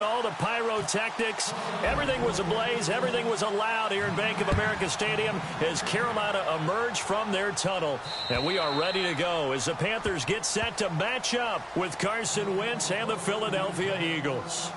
All the pyrotechnics, everything was ablaze, everything was allowed here in Bank of America Stadium as Carolina emerged from their tunnel. And we are ready to go as the Panthers get set to match up with Carson Wentz and the Philadelphia Eagles.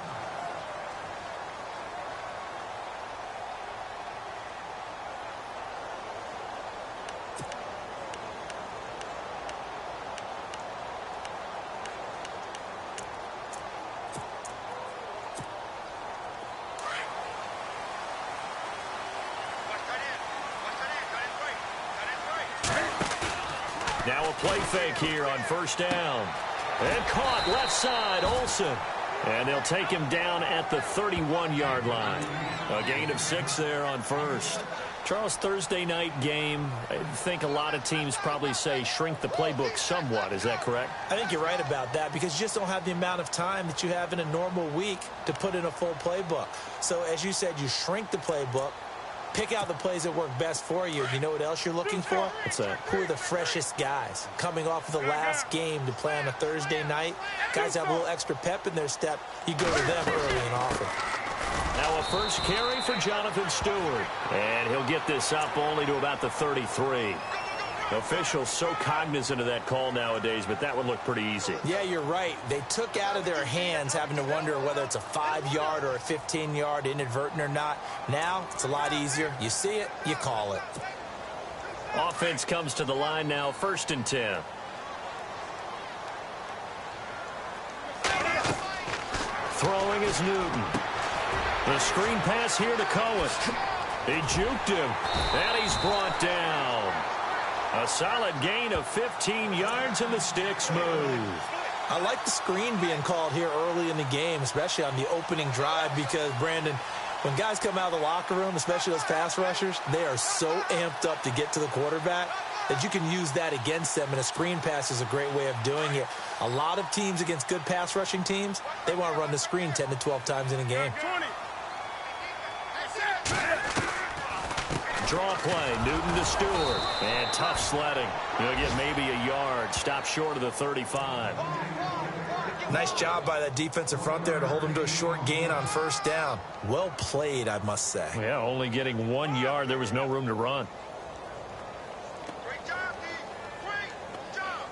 Now a play fake here on first down. And caught left side, Olsen. And they'll take him down at the 31-yard line. A gain of 6 there on first. Charles, Thursday night game, I think a lot of teams probably say shrink the playbook somewhat. Is that correct? I think you're right about that because you just don't have the amount of time that you have in a normal week to put in a full playbook. So as you said, you shrink the playbook. Pick out the plays that work best for you. You know what else you're looking for? What's that? Who are the freshest guys? Coming off of the last game to play on a Thursday night, guys have a little extra pep in their step. You go to them early and often. Now a first carry for Jonathan Stewart. And he'll get this up only to about the 33. Officials so cognizant of that call nowadays, but that would look pretty easy. Yeah, you're right. They took out of their hands having to wonder whether it's a 5-yard or a 15-yard inadvertent or not. Now, it's a lot easier. You see it, you call it. Offense comes to the line now, 1st and 10. Throwing is Newton. The screen pass here to Cohen. He juked him, and he's brought down. A solid gain of 15 yards, and the sticks move. I like the screen being called here early in the game, especially on the opening drive, because, Brandon, when guys come out of the locker room, especially those pass rushers, they are so amped up to get to the quarterback that you can use that against them, and a screen pass is a great way of doing it. A lot of teams against good pass rushing teams, they want to run the screen 10 to 12 times in a game. Draw play, Newton to Stewart, and tough sledding. He'll get maybe a yard, stop short of the 35. Nice job by that defensive front there to hold him to a short gain on first down. Well played, I must say. Yeah, only getting 1 yard. There was no room to run. Great job, D. Great job.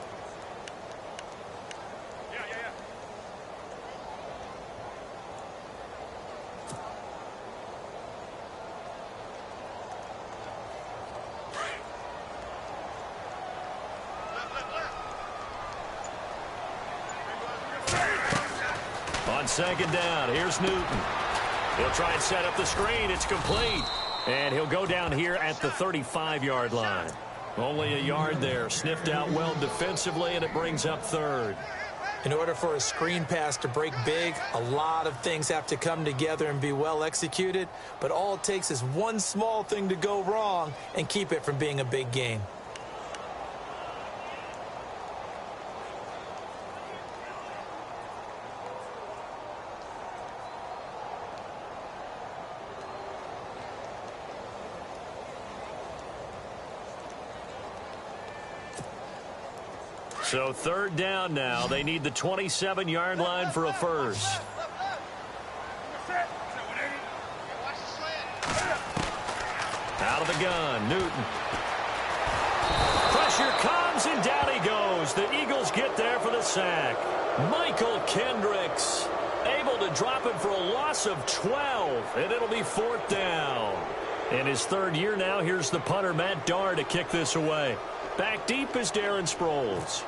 Yeah. On second down, here's Newton. He'll try and set up the screen. It's complete. And he'll go down here at the 35-yard line. Only a yard there. Sniffed out well defensively, and it brings up 3rd. In order for a screen pass to break big, a lot of things have to come together and be well executed. But all it takes is one small thing to go wrong and keep it from being a big gain. So 3rd down now. They need the 27-yard line for a first. Out of the gun, Newton. Pressure comes, and down he goes. The Eagles get there for the sack. Michael Kendricks able to drop it for a loss of 12, and it'll be 4th down. In his 3rd year now, here's the punter, Matt Darr, to kick this away. Back deep is Darren Sproles.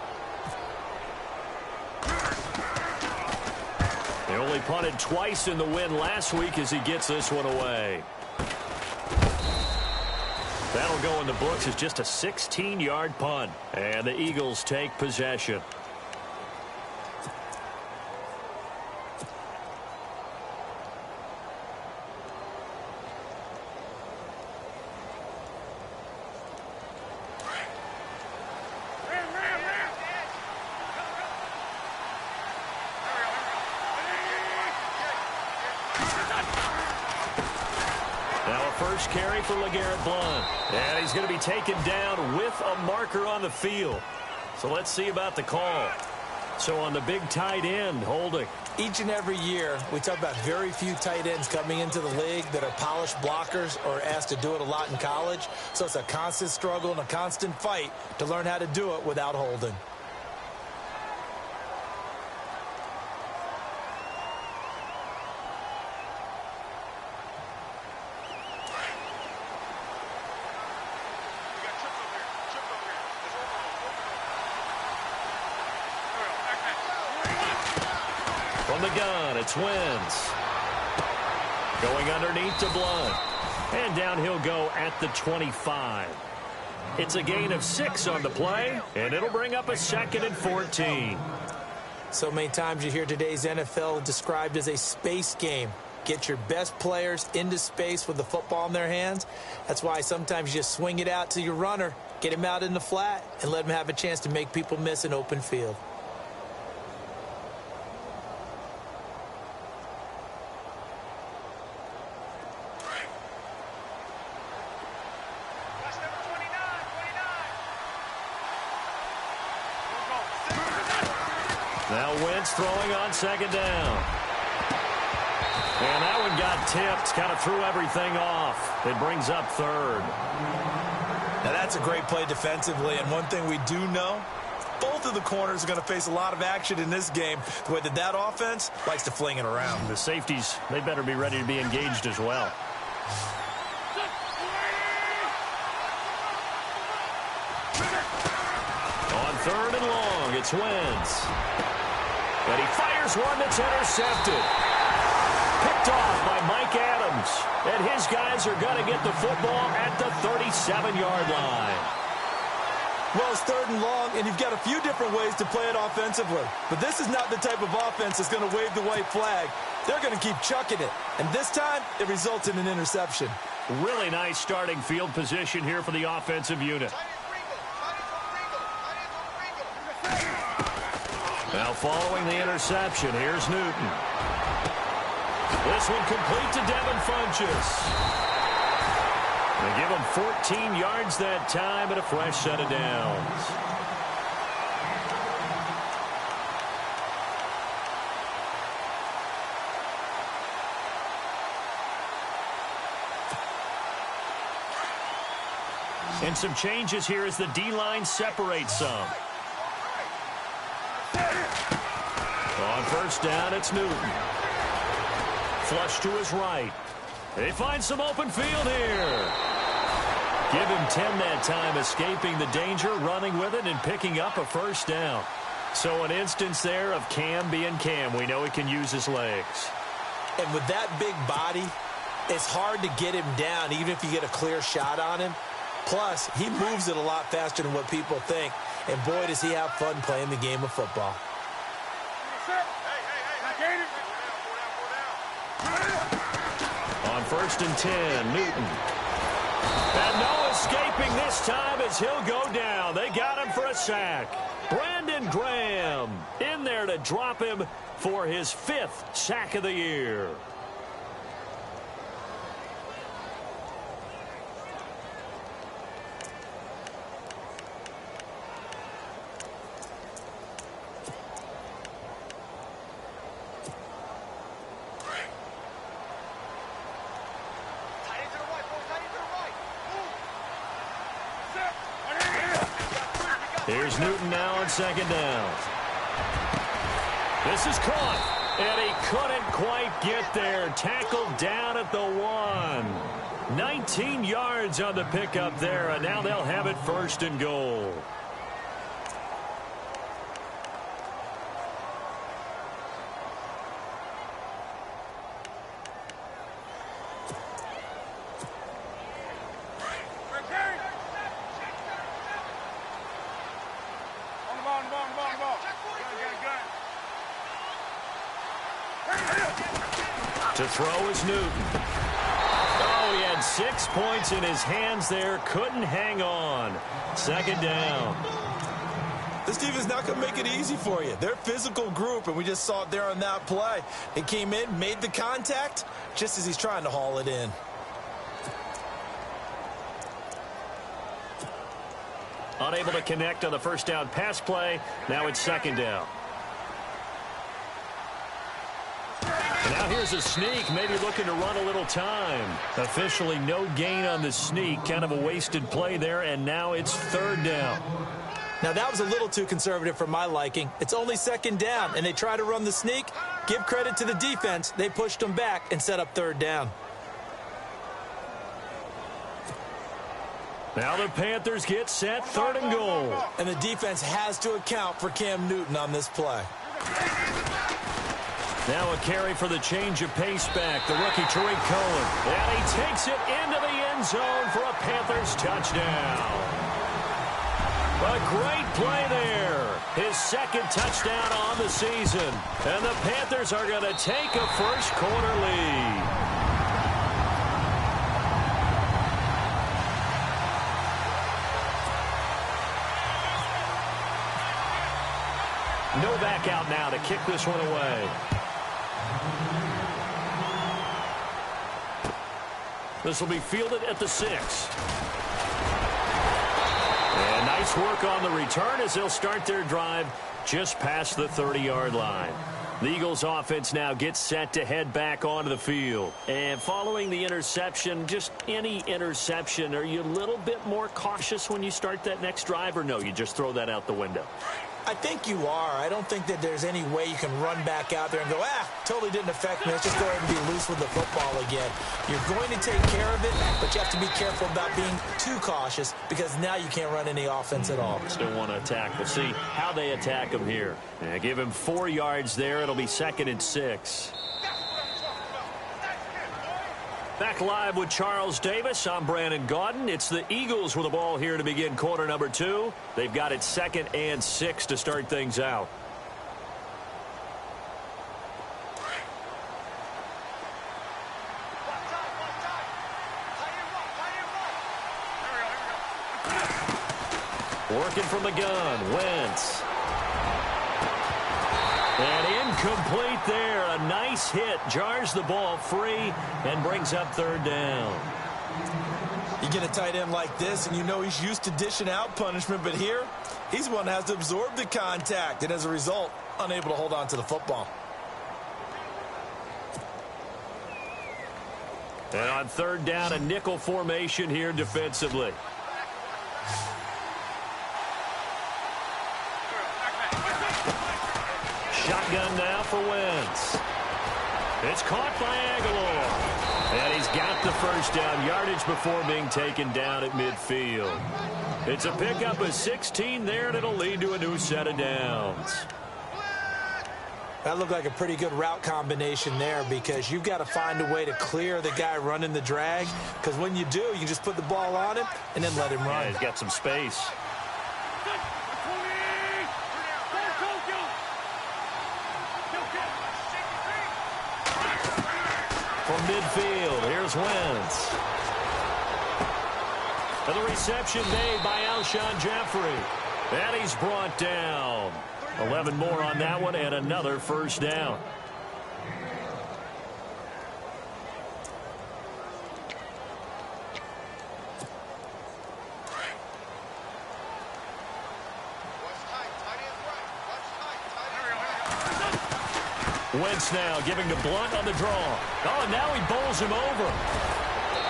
They only punted twice in the win last week as he gets this one away. That'll go in the books as just a 16-yard punt. And the Eagles take possession. First carry for LeGarrette Blount. And he's going to be taken down with a marker on the field. So let's see about the call. So on the big tight end, holding. Each and every year, we talk about very few tight ends coming into the league that are polished blockers or asked to do it a lot in college. So it's a constant struggle and a constant fight to learn how to do it without holding. From the gun, it's Wentz. Going underneath to Blunt. And down he'll go at the 25. It's a gain of 6 on the play, and it'll bring up a 2nd and 14. So many times you hear today's NFL described as a space game. Get your best players into space with the football in their hands. That's why sometimes you just swing it out to your runner, get him out in the flat, and let him have a chance to make people miss an open field. Now Wentz throwing on 2nd down. And that one got tipped, kind of threw everything off. It brings up 3rd. Now that's a great play defensively, and one thing we do know, both of the corners are going to face a lot of action in this game, the way that offense likes to fling it around. The safeties, they better be ready to be engaged as well. On 3rd and long, it's Wentz. And he fires one that's intercepted. Picked off by Mike Adams. And his guys are going to get the football at the 37-yard line. Well, it's 3rd and long, and you've got a few different ways to play it offensively. But this is not the type of offense that's going to wave the white flag. They're going to keep chucking it. And this time, it results in an interception. Really nice starting field position here for the offensive unit. Now following the interception, here's Newton. This one complete to Devin Funchess. They give him 14 yards that time and a fresh set of downs. And some changes here as the D-line separates some. On 1st down, it's Newton. Flush to his right. They find some open field here. Give him 10 that time, escaping the danger, running with it, and picking up a 1st down. So an instance there of Cam being Cam. We know he can use his legs. And with that big body, it's hard to get him down, even if you get a clear shot on him. Plus, he moves it a lot faster than what people think. And boy, does he have fun playing the game of football. On 1st and 10, Newton. And no escaping this time as he'll go down. They got him for a sack. Brandon Graham in there to drop him for his 5th sack of the year. Here's Newton now on 2nd down. This is caught, and he couldn't quite get there. Tackled down at the 1. 19 yards on the pickup there, and now they'll have it 1st and goal. To throw is Newton. Oh, he had 6 points in his hands there. Couldn't hang on. 2nd down. This team is not going to make it easy for you. They're a physical group, and we just saw it there on that play. He came in, made the contact, just as he's trying to haul it in. Unable to connect on the 1st down pass play. Now it's 2nd down. Now here's a sneak, maybe looking to run a little time. Officially no gain on the sneak, kind of a wasted play there, and now it's third down. Now that was a little too conservative for my liking. It's only second down, and they try to run the sneak. Give credit to the defense. They pushed them back and set up third down. Now the Panthers get set, third and goal. And the defense has to account for Cam Newton on this play. Now a carry for the change of pace back, the rookie Tariq Cohen. And he takes it into the end zone for a Panthers touchdown. A great play there. His second touchdown on the season. And the Panthers are going to take a first quarter lead. No back out now to kick this one away. This will be fielded at the 6. And nice work on the return as they'll start their drive just past the 30-yard line. The Eagles offense now gets set to head back onto the field. And following the interception, just any interception, are you a little bit more cautious when you start that next drive, or no, you just throw that out the window? I think you are. I don't think that there's any way you can run back out there and go, totally didn't affect me. Let's just go ahead and be loose with the football again. You're going to take care of it, but you have to be careful about being too cautious because now you can't run any offense at all. Still want to attack. We'll see how they attack him here. Give him 4 yards there. It'll be 2nd and 6. Back live with Charles Davis. I'm Brandon Gaudin. It's the Eagles with the ball here to begin quarter number 2. They've got it 2nd and 6 to start things out. Working from the gun, Wentz. And incomplete there. A nice hit. Jars the ball free and brings up third down. You get a tight end like this, and you know he's used to dishing out punishment, but here, he's one that has to absorb the contact, and as a result, unable to hold on to the football. And on third down, a nickel formation here defensively. Shotgun now for Wentz. It's caught by Aguilar. And he's got the first down yardage before being taken down at midfield. It's a pickup of 16 there, and it'll lead to a new set of downs. That looked like a pretty good route combination there because you've got to find a way to clear the guy running the drag, because when you do, you just put the ball on him and then let him run. Yeah, he's got some space. From midfield, here's Wentz. And the reception made by Alshon Jeffrey. And he's brought down. 11 more on that one and another first down. Wentz now giving to Blunt on the draw. Oh, and now he bowls him over.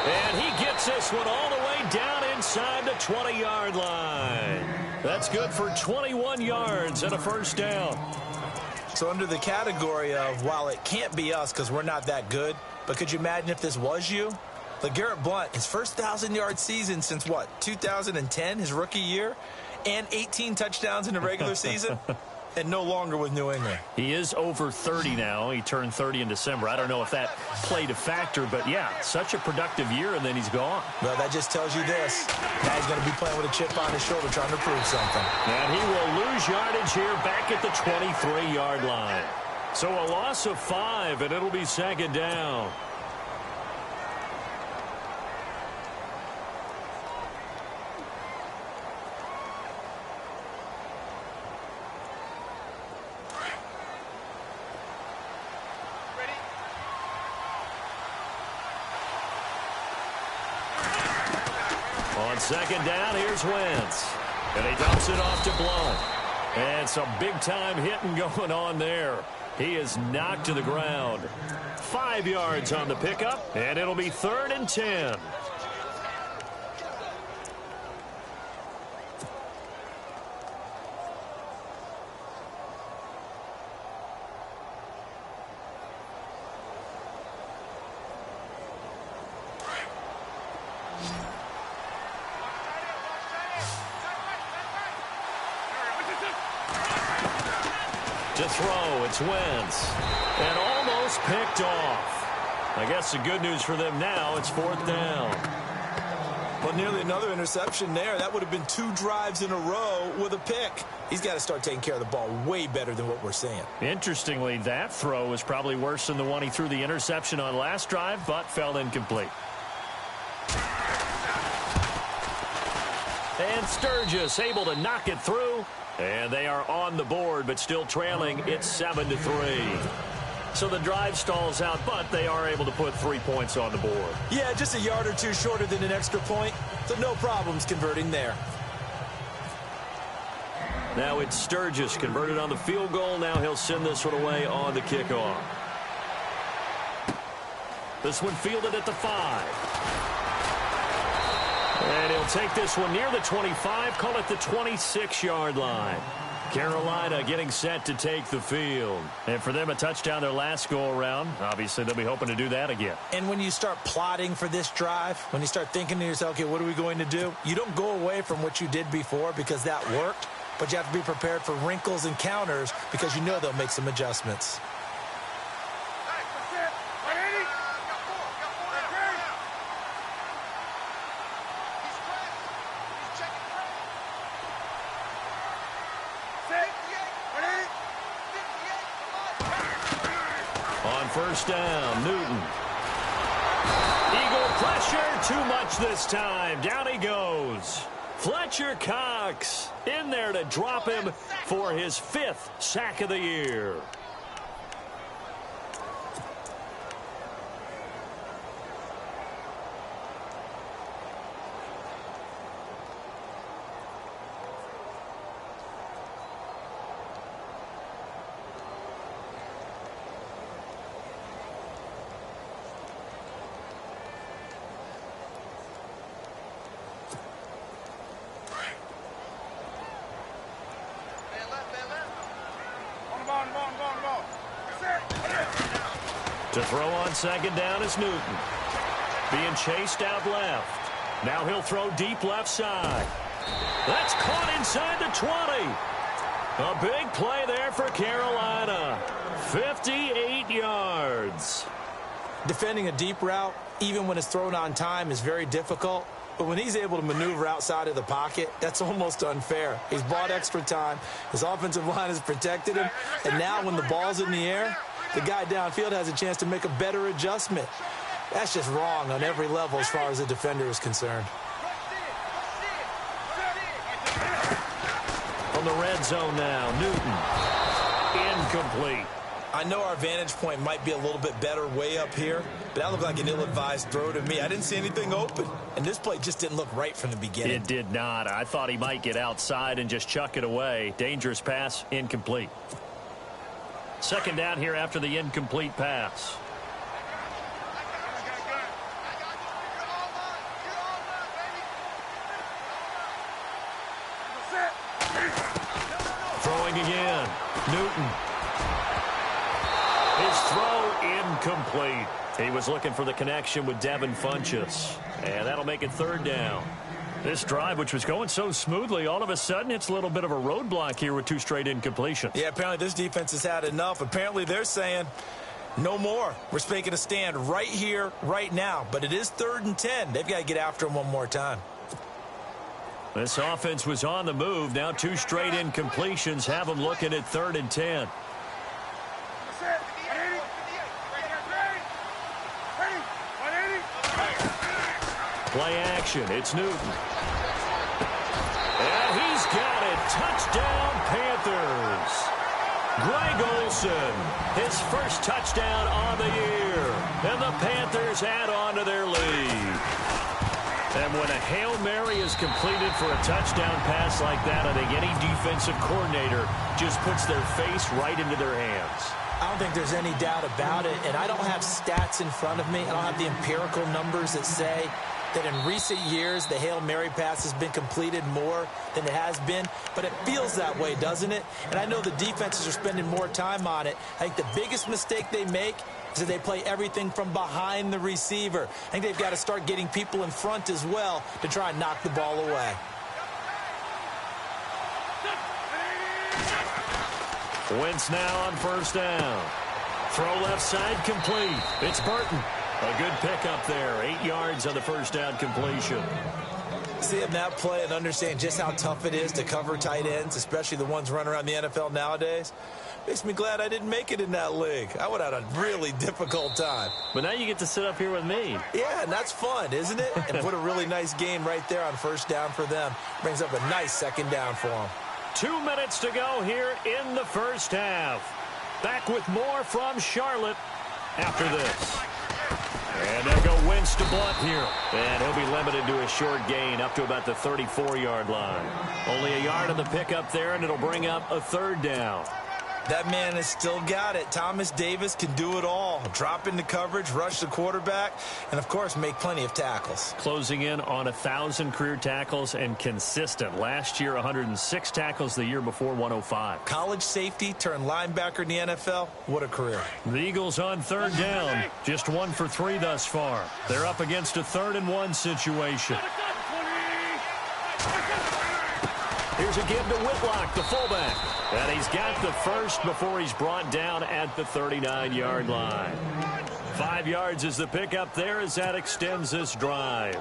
And he gets this one all the way down inside the 20-yard line. That's good for 21 yards and a first down. So under the category of, while it can't be us because we're not that good, but could you imagine if this was you? LeGarrette Blunt, his first 1,000-yard season since, what, 2010, his rookie year, and 18 touchdowns in the regular season? And no longer with New England. He is over 30 now. He turned 30 in December. I don't know if that played a factor, but yeah, such a productive year, and then he's gone. Well, that just tells you this. Guy's going to be playing with a chip on his shoulder trying to prove something. And he will lose yardage here back at the 23-yard line. So a loss of 5, and it'll be second down. On second down, here's Wentz. And he dumps it off to Blunt. And some big-time hitting going on there. He is knocked to the ground. 5 yards on the pickup, and it'll be 3rd and 10. To throw, it's Wentz. And almost picked off. I guess the good news for them now, it's 4th down. Well, nearly another interception there. That would have been 2 drives in a row with a pick. He's got to start taking care of the ball way better than what we're seeing. Interestingly, that throw was probably worse than the one he threw the interception on last drive, but fell incomplete. And Sturgis able to knock it through. And they are on the board, but still trailing. It's 7-3. So the drive stalls out, but they are able to put 3 points on the board. Yeah, just a yard or 2 shorter than an extra point. So no problems converting there. Now it's Sturgis converted on the field goal. Now he'll send this one away on the kickoff. This one fielded at the 5. And he'll take this one near the 25, call it the 26-yard line. Carolina getting set to take the field. And for them, a touchdown their last go-around. Obviously, they'll be hoping to do that again. And when you start plotting for this drive, when you start thinking to yourself, okay, what are we going to do? You don't go away from what you did before because that worked, but you have to be prepared for wrinkles and counters because you know they'll make some adjustments. On 1st down, Newton. Eagle pressure, too much this time. Down he goes. Fletcher Cox in there to drop him for his 5th sack of the year. To throw on 2nd down is Newton. Being chased out left. Now he'll throw deep left side. That's caught inside the 20. A big play there for Carolina. 58 yards. Defending a deep route, even when it's thrown on time, is very difficult. But when he's able to maneuver outside of the pocket, that's almost unfair. He's bought extra time. His offensive line has protected him. And now when the ball's in the air, the guy downfield has a chance to make a better adjustment. That's just wrong on every level as far as the defender is concerned. On the red zone now, Newton. Incomplete. I know our vantage point might be a little bit better way up here, but that looked like an ill-advised throw to me. I didn't see anything open, and this play just didn't look right from the beginning. It did not. I thought he might get outside and just chuck it away. Dangerous pass, incomplete. 2nd down here after the incomplete pass. Throwing again. Newton. His throw incomplete. He was looking for the connection with Devin Funchess. And that'll make it 3rd down. This drive, which was going so smoothly, all of a sudden it's a little bit of a roadblock here with 2 straight incompletions. Yeah, apparently this defense has had enough. Apparently they're saying no more. We're making a stand right here, right now. But it is 3rd and 10. They've got to get after him one more time. This offense was on the move. Now 2 straight incompletions have them looking at 3rd and 10. Play action. It's Newton. And he's got it. Touchdown, Panthers. Greg Olsen, his first touchdown on the year. And the Panthers add on to their lead. And when a Hail Mary is completed for a touchdown pass like that, I think any defensive coordinator just puts their face right into their hands. I don't think there's any doubt about it, and I don't have stats in front of me. I don't have the empirical numbers that say that in recent years the Hail Mary pass has been completed more than it has been, but it feels that way, doesn't it? And I know the defenses are spending more time on it. I think the biggest mistake they make is that they play everything from behind the receiver. I think they've got to start getting people in front as well to try and knock the ball away. Wentz now on first down. Throw left side complete. It's Burton. A good pickup there. 8 yards on the first down completion. Seeing that play and understand just how tough it is to cover tight ends, especially the ones running around the NFL nowadays, makes me glad I didn't make it in that league. I would have had a really difficult time. But now you get to sit up here with me. Yeah, and that's fun, isn't it? And put a really nice game right there on first down for them. Brings up a nice second down for them. 2 minutes to go here in the first half. Back with more from Charlotte after this. And they'll go Wentz to Blunt here. And he'll be limited to a short gain up to about the 34-yard line. Only a yard on the pickup there, and it'll bring up a third down. That man has still got it. Thomas Davis can do it all. Drop into coverage, rush the quarterback, and, of course, make plenty of tackles. Closing in on 1,000 career tackles and consistent. Last year, 106 tackles. The year before, 105. College safety turned linebacker in the NFL. What a career. The Eagles on third down. Just 1 for 3 thus far. They're up against a 3rd-and-1 situation. Here's a give to Whitlock, the fullback. And he's got the first before he's brought down at the 39-yard line. 5 yards is the pickup there as that extends this drive.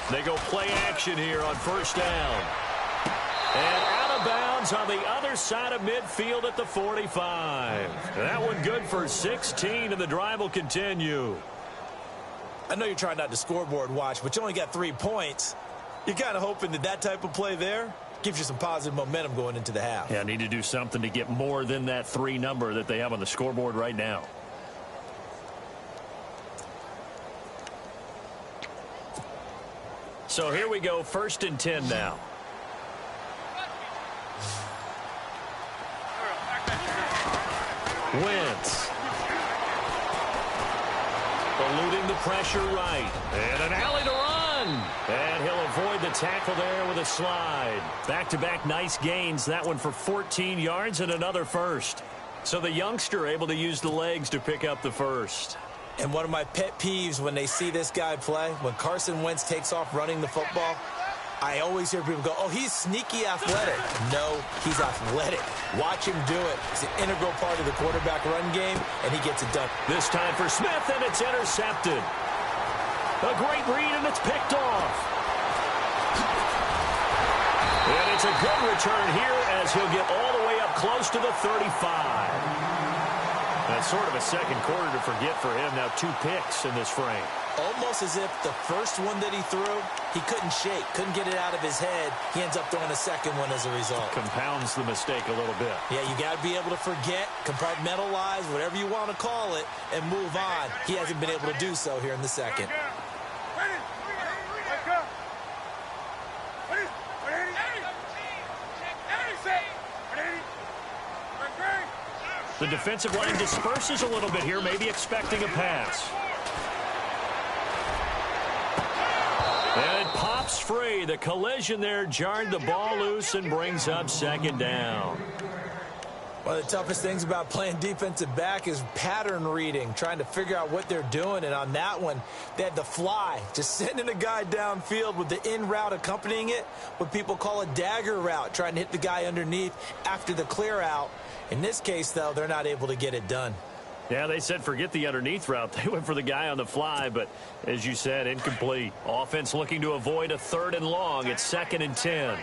They go play action here on first down. And out of bounds on the other side of midfield at the 45. That one good for 16, and the drive will continue. I know you're trying not to scoreboard watch, but you only got 3 points. You're kind of hoping that that type of play there gives you some positive momentum going into the half. Yeah, need to do something to get more than that 3 number that they have on the scoreboard right now. So here we go, 1st and 10 now. Wentz. Eluding the pressure right. And an alley to run. And he'll avoid the tackle there with a slide. Back-to-back nice gains. That one for 14 yards and another first. So the youngster able to use the legs to pick up the first. And one of my pet peeves when they see this guy play, when Carson Wentz takes off running the football, I always hear people go, oh, he's sneaky athletic. No, he's athletic. Watch him do it. It's an integral part of the quarterback run game, and he gets it done. This time for Smith, and it's intercepted. A great read, and it's picked off. And it's a good return here as he'll get all the way up close to the 35. That's sort of a second quarter to forget for him. Now 2 picks in this frame. Almost as if the first one that he threw, he couldn't shake, couldn't get it out of his head. He ends up throwing a second one as a result. Compounds the mistake a little bit. Yeah, you got to be able to forget, compartmentalize, whatever you want to call it, and move on. He hasn't been able to do so here in the second. The defensive line disperses a little bit here, maybe expecting a pass. And it pops free. The collision there jarred the ball loose and brings up 2nd down. One of the toughest things about playing defensive back is pattern reading, trying to figure out what they're doing. And on that one, they had the fly, just sending a guy downfield with the in route accompanying it, what people call a dagger route, trying to hit the guy underneath after the clear out. In this case, though, they're not able to get it done. Yeah, they said forget the underneath route. They went for the guy on the fly, but as you said, incomplete. Offense looking to avoid a 3rd and long. It's 2nd and 10.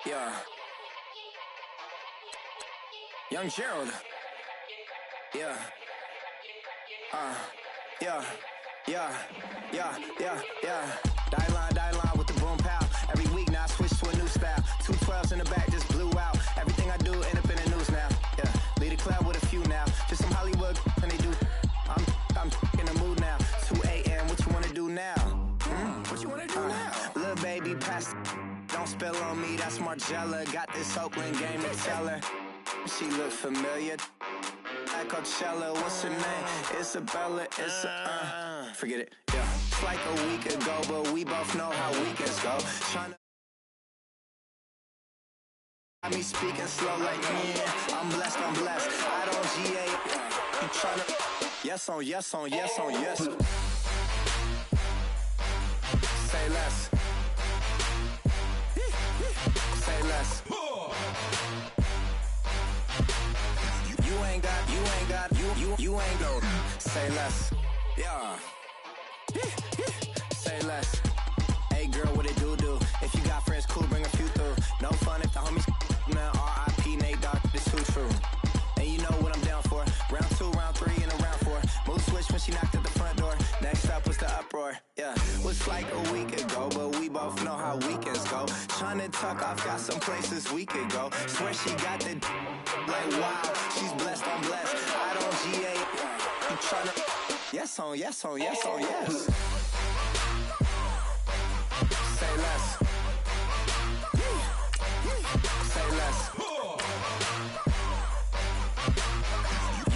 Yeah. Young Gerald. Yeah. Yeah. Die line with the boom pow. Every week now I switch to a new style. 212s in the back just blew out. Everything I do end up in the news now. Yeah. Lead a club with a few now. Just some Hollywood and they do. I'm in the mood now. 2 a.m. What you wanna do now? What you wanna do now? Little baby pass. Don't spill on me. That's Margella. Got this Oakland game to tell her. She look familiar. At Coachella, what's her name? Isabella, forget it, yeah. It's like a week ago, but we both know how weekends go. Tryna got me speaking slow like, yeah, I'm blessed. I don't GA. You tryna, yes on yes. Say less. Say less. You ain't got, say less. Yeah. Say less. Hey girl, what it do? If you got friends, cool, bring a few through. No fun if the homies, man, R.I.P. Nate Dogg, this too true. And you know what I'm down for. Round 2, round 3, and a round 4. Mood switch when she knocked at the front door. Next up was the uproar. Yeah, was like a week ago, but we both know how weekends go. Tryna tuck off, got some places we could go. Swear she got the like wow, she's blessed, I'm blessed. I don't GA. You tryna yes on yes. Say less. Say less.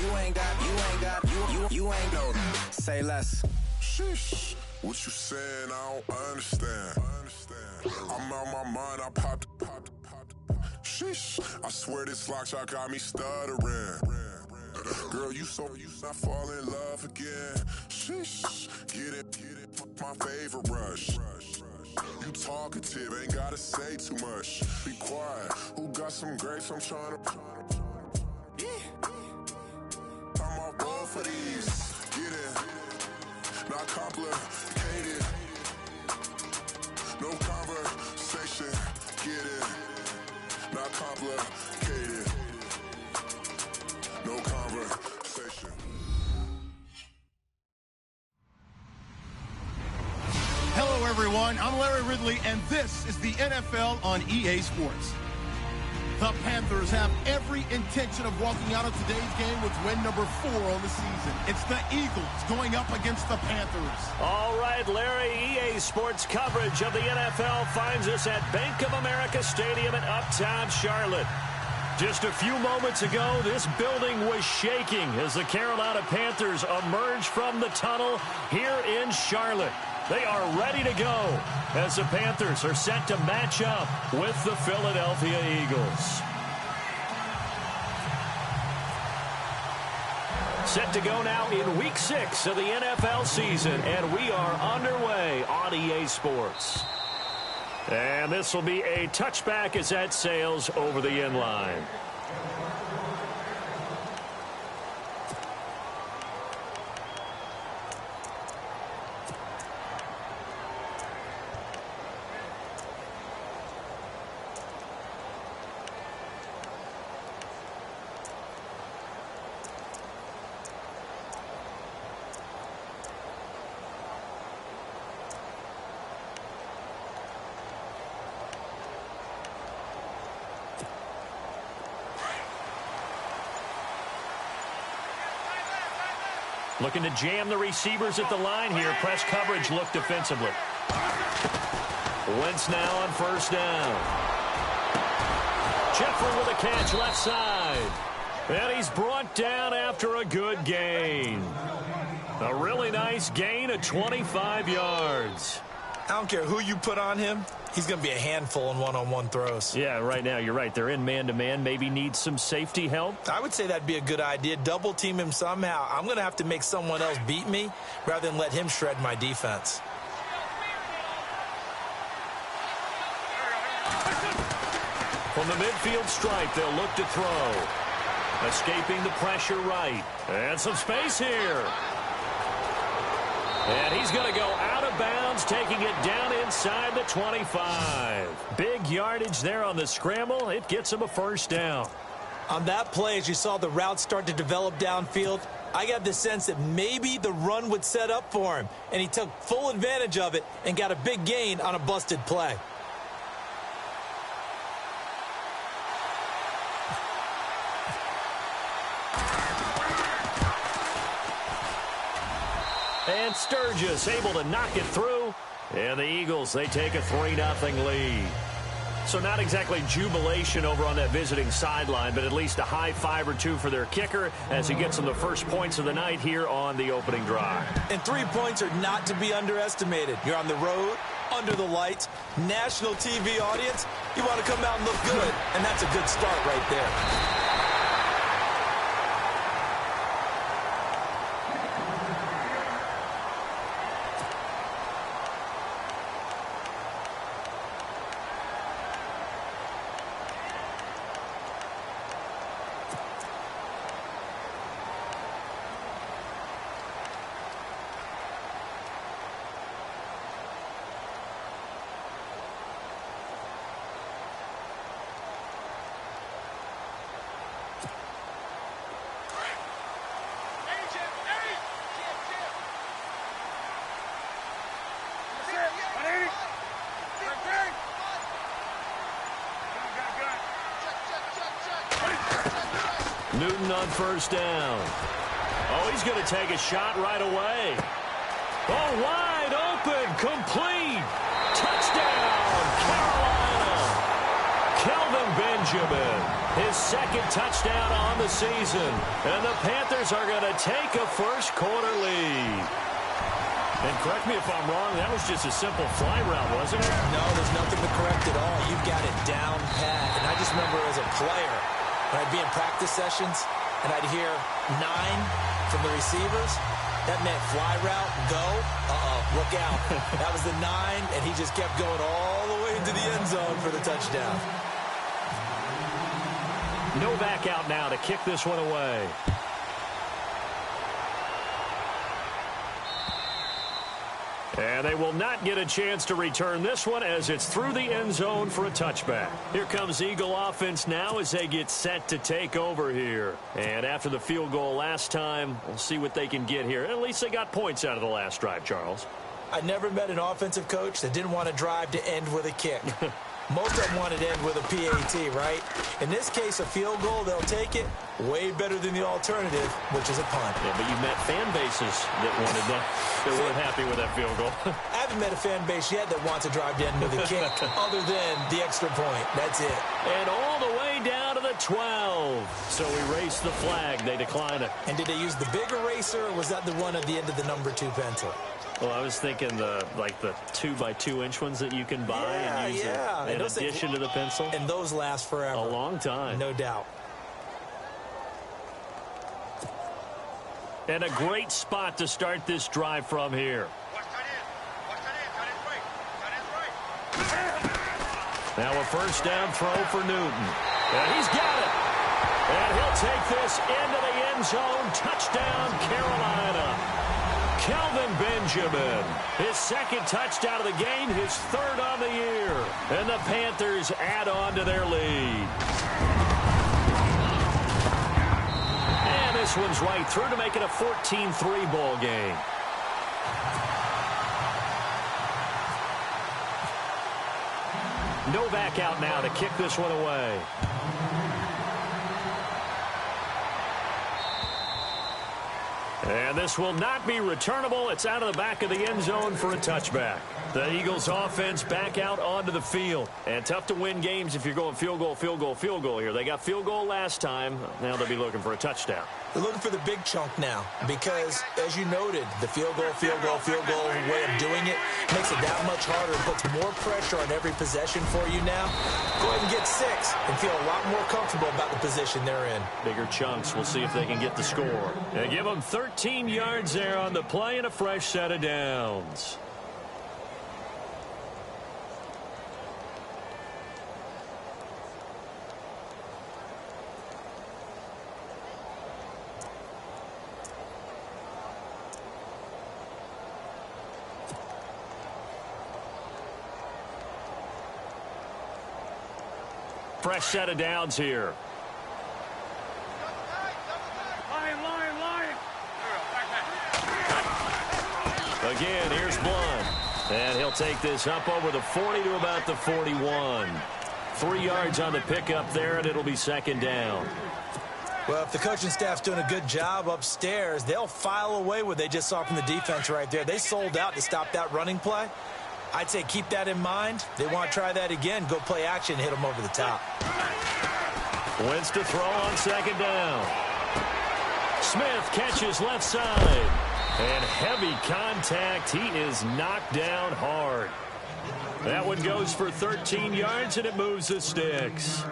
You ain't got. Say less. Sheesh, what you saying? I don't understand. I'm out my mind. I popped. Sheesh, I swear this lock shot got me stuttering. Girl, you not fall in love again. Sheesh, get it, my favorite rush. You talkative, ain't gotta say too much. Be quiet, who got some grapes? I'm trying to. I'm off both of these. Get it, not complicated. No conversation, get it, not complicated. No conversation. Hello, everyone. I'm Larry Ridley, and this is the NFL on EA Sports. The Panthers have every intention of walking out of today's game with win number 4 on the season. It's the Eagles going up against the Panthers. All right, Larry, EA Sports coverage of the NFL finds us at Bank of America Stadium in Uptown Charlotte. Just a few moments ago, this building was shaking as the Carolina Panthers emerged from the tunnel here in Charlotte. They are ready to go as the Panthers are set to match up with the Philadelphia Eagles. Set to go now in Week 6 of the NFL season, and we are underway on EA Sports. And this will be a touchback as that sails over the end line. Looking to jam the receivers at the line here. Press coverage look defensively. Wentz now on first down. Jeffrey with a catch left side. And he's brought down after a good gain. A really nice gain of 25 yards. I don't care who you put on him. He's going to be a handful in one-on-one throws. Yeah, right now, you're right. They're in man-to-man. Maybe need some safety help. I would say that'd be a good idea. Double team him somehow. I'm going to have to make someone else beat me rather than let him shred my defense. From the midfield stripe, they'll look to throw. Escaping the pressure right. And some space here. And he's going to go out of bounds, taking it down inside the 25. Big yardage there on the scramble. It gets him a first down. On that play, as you saw the route start to develop downfield, I got the sense that maybe the run would set up for him, and he took full advantage of it and got a big gain on a busted play. And Sturgis able to knock it through. And the Eagles, they take a 3-0 lead. So not exactly jubilation over on that visiting sideline, but at least a high five or two for their kicker as he gets them the first points of the night here on the opening drive. And 3 points are not to be underestimated. You're on the road, under the lights, national TV audience. You want to come out and look good, and that's a good start right there. Newton on first down. Oh, he's going to take a shot right away. Oh, wide open, complete. Touchdown, Carolina. Kelvin Benjamin, his second touchdown on the season. And the Panthers are going to take a first quarter lead. And correct me if I'm wrong, that was just a simple fly route, wasn't it? No, there's nothing to correct at all. You've got it down pat. And I just remember as a player, when I'd be in practice sessions and I'd hear 9 from the receivers, that meant fly route, go, look out. That was the 9, and he just kept going all the way into the end zone for the touchdown. Novak out now to kick this one away. And they will not get a chance to return this one as it's through the end zone for a touchback. Here comes Eagle offense now as they get set to take over here. And after the field goal last time, we'll see what they can get here. At least they got points out of the last drive, Charles. I never met an offensive coach that didn't want to drive to end with a kick. Most of them wanted to end with a PAT, right? In this case, a field goal, they'll take it. Way better than the alternative, which is a punt. Yeah, but you met fan bases that wanted that. They weren't happy with that field goal. I haven't met a fan base yet that wants to drive to end with a kick other than the extra point. That's it. And all the way down to the 12. So erase the flag. They decline it. And did they use the big eraser, or was that the one at the end of the number 2 pencil? Well, I was thinking the 2x2-inch ones that you can buy and use in addition to the pencil. And those last forever. A long time. No doubt. And a great spot to start this drive from here. Now a first down throw for Newton. And he's got it. And he'll take this into the end zone. Touchdown, Carolina. Kelvin Benjamin, his second touchdown of the game, his third on the year. And the Panthers add on to their lead. And this one's right through to make it a 14-3 ball game. Novak out now to kick this one away. And this will not be returnable. It's out of the back of the end zone for a touchback. The Eagles offense back out onto the field. And tough to win games if you're going field goal, field goal, field goal here. They got field goal last time. Now they'll be looking for a touchdown. They're looking for the big chunk now because, as you noted, the field goal way of doing it makes it that much harder and puts more pressure on every possession for you now. Go ahead and get 6 and feel a lot more comfortable about the position they're in. Bigger chunks. We'll see if they can get the score. They give them 13 yards there on the play and a fresh set of downs. fresh set of downs here. Again, here's Blunt. And he'll take this up over the 40 to about the 41. 3 yards on the pickup there, and it'll be second down. Well, if the coaching staff's doing a good job upstairs, they'll file away what they just saw from the defense right there. They sold out to stop that running play. I'd say keep that in mind. They want to try that again. Go play action, hit them over the top. Wentz to throw on second down. Smith catches left side. And heavy contact. He is knocked down hard. That one goes for 13 yards, and it moves the sticks.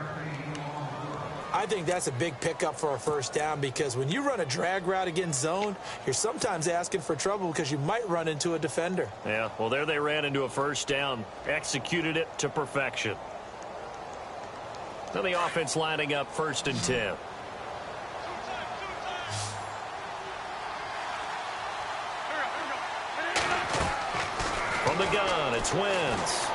I think that's a big pickup for a first down because when you run a drag route against zone, you're sometimes asking for trouble because you might run into a defender. Yeah, well, there they ran into a first down, executed it to perfection. Now the offense lining up 1st and 10. From the gun, it's Wentz.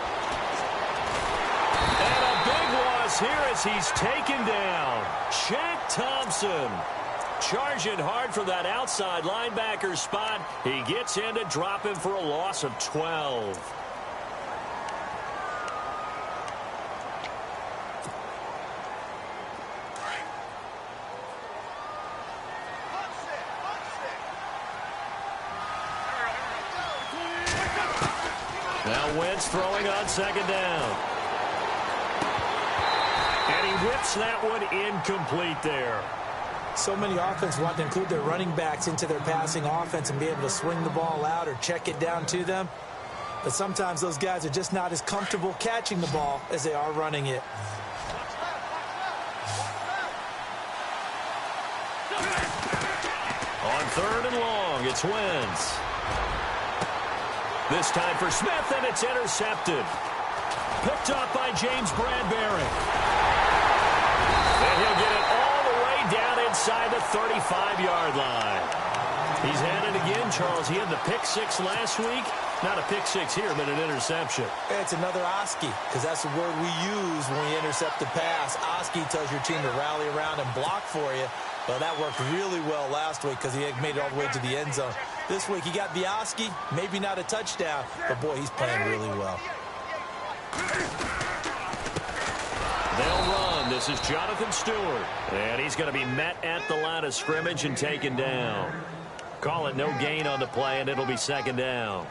And a big loss here as he's taken down. Shaq Thompson charging hard for that outside linebacker spot. He gets in to drop him for a loss of 12. Now Wentz throwing on second down. And he whips that one incomplete there. So many offenses want to include their running backs into their passing offense and be able to swing the ball out or check it down to them. But sometimes those guys are just not as comfortable catching the ball as they are running it. On 3rd and long, it's Wentz. This time for Smith, and it's intercepted. Picked up by James Bradbury. And he'll get it all the way down inside the 35-yard line. He's had it again, Charles. He had the pick six last week. Not a pick six here, but an interception. It's another Oski, because that's the word we use when we intercept a pass. Oski tells your team to rally around and block for you. Well, that worked really well last week because he had made it all the way to the end zone. This week, he got the Oski, maybe not a touchdown, but, boy, he's playing really well. They'll run. This is Jonathan Stewart. And he's going to be met at the line of scrimmage and taken down. Call it no gain on the play, and it'll be second down.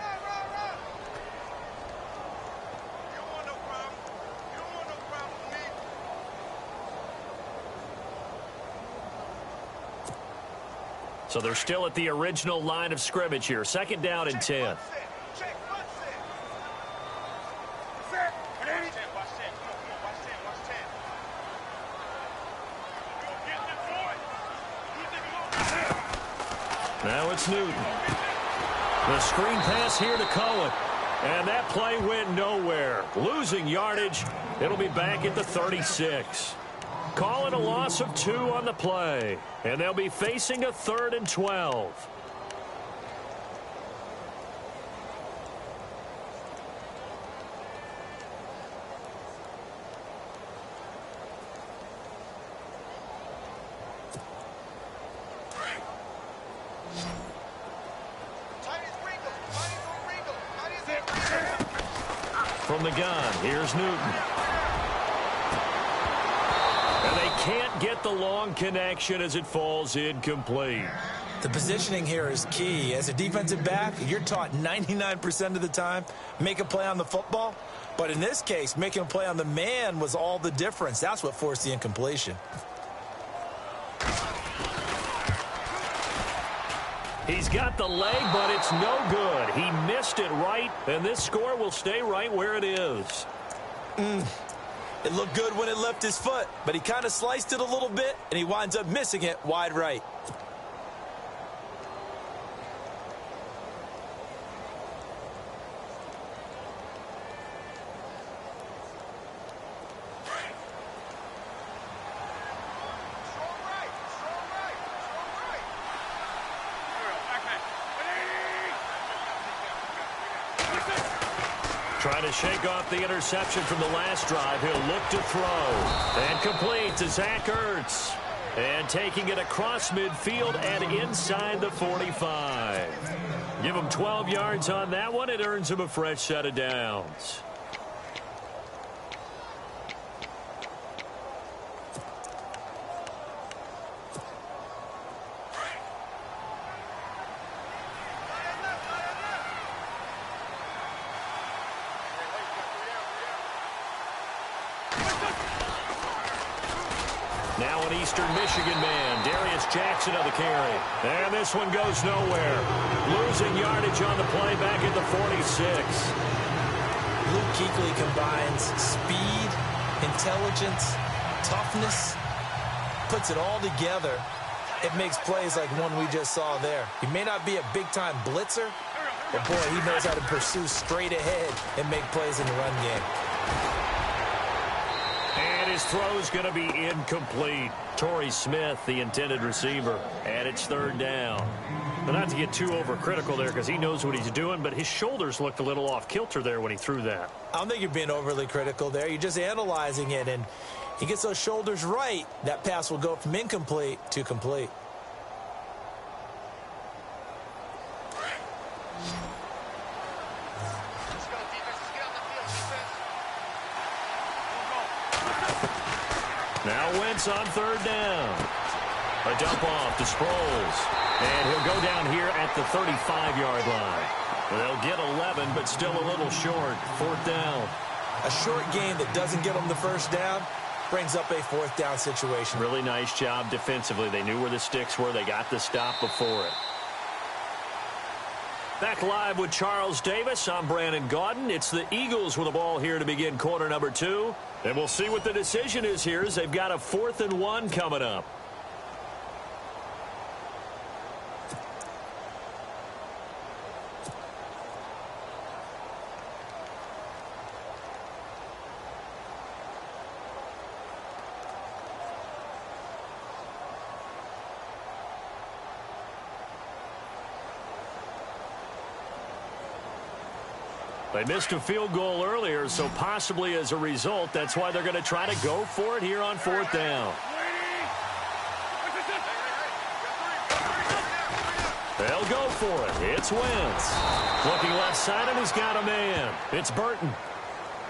So they're still at the original line of scrimmage here. Second down and 10. Now it's Newton. The screen pass here to Cohen. And that play went nowhere. Losing yardage. It'll be back at the 36. Calling a loss of 2 on the play. And they'll be facing a 3rd and 12. From the gun, here's Newton. And they can't get the long connection as it falls incomplete. The positioning here is key. As a defensive back, you're taught 99% of the time, make a play on the football. But in this case, making a play on the man was all the difference. That's what forced the incompletion. He's got the leg, but it's no good. He missed it right, and this score will stay right where it is. It looked good when it left his foot, but he kind of sliced it a little bit, and he winds up missing it wide right. Trying to shake off the interception from the last drive. He'll look to throw. And complete to Zach Ertz. And taking it across midfield and inside the 45. Give him 12 yards on that one. It earns him a fresh set of downs. Now an Eastern Michigan man, Darius Jackson of the carry. And this one goes nowhere. Losing yardage on the play back at the 46. Luke Kuechly combines speed, intelligence, toughness, puts it all together. It makes plays like one we just saw there. He may not be a big-time blitzer, but boy, he knows how to pursue straight ahead and make plays in the run game. And his throw's going to be incomplete. Torrey Smith, the intended receiver, and it's third down. But not to get too overcritical there because he knows what he's doing, but his shoulders looked a little off-kilter there when he threw that. I don't think you're being overly critical there. You're just analyzing it, and he gets those shoulders right. That pass will go from incomplete to complete. Now Wentz on third down. A dump off to Sproles. And he'll go down here at the 35-yard line. They'll get 11, but still a little short. Fourth down. A short game that doesn't get them the first down brings up a fourth down situation. Really nice job defensively. They knew where the sticks were. They got the stop before it. Back live with Charles Davis. I'm Brandon Gaudin. It's the Eagles with the ball here to begin quarter number 2. And we'll see what the decision is here as they've got a 4th and 1 coming up. They missed a field goal earlier, so possibly as a result, that's why they're going to try to go for it here on 4th down. They'll go for it. It's Wentz. Looking left side, and he's got a man. It's Burton.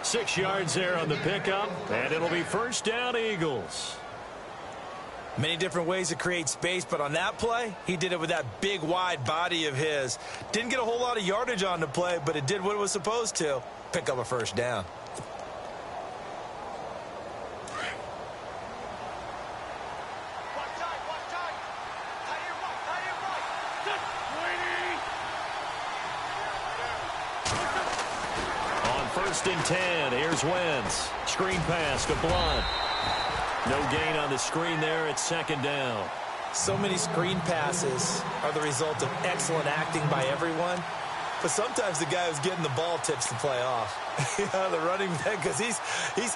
6 yards there on the pickup, and it'll be first down, Eagles. Many different ways to create space, but on that play, he did it with that big, wide body of his. Didn't get a whole lot of yardage on the play, but it did what it was supposed to. Pick up a first down. On 1st and 10, here's Wentz. Screen pass to Blunt. No gain on the screen there. It's 2nd down. So many screen passes are the result of excellent acting by everyone. But sometimes the guy who's getting the ball tips the play off. The running back, because he's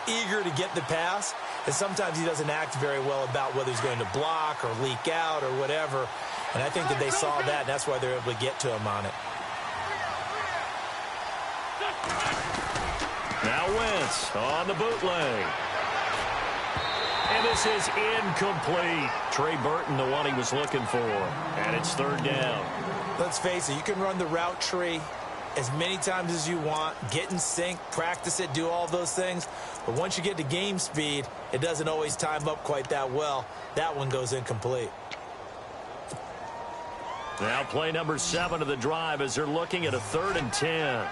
eager to get the pass. And sometimes he doesn't act very well about whether he's going to block or leak out or whatever. And I think that they saw that, and that's why they're able to get to him on it. Now Wentz on the bootleg. And this is incomplete. Trey Burton, the one he was looking for. And it's 3rd down. Let's face it, you can run the route tree as many times as you want, get in sync, practice it, do all those things. But once you get to game speed, it doesn't always time up quite that well. That one goes incomplete. Now play number 7 of the drive as they're looking at a 3rd and 10.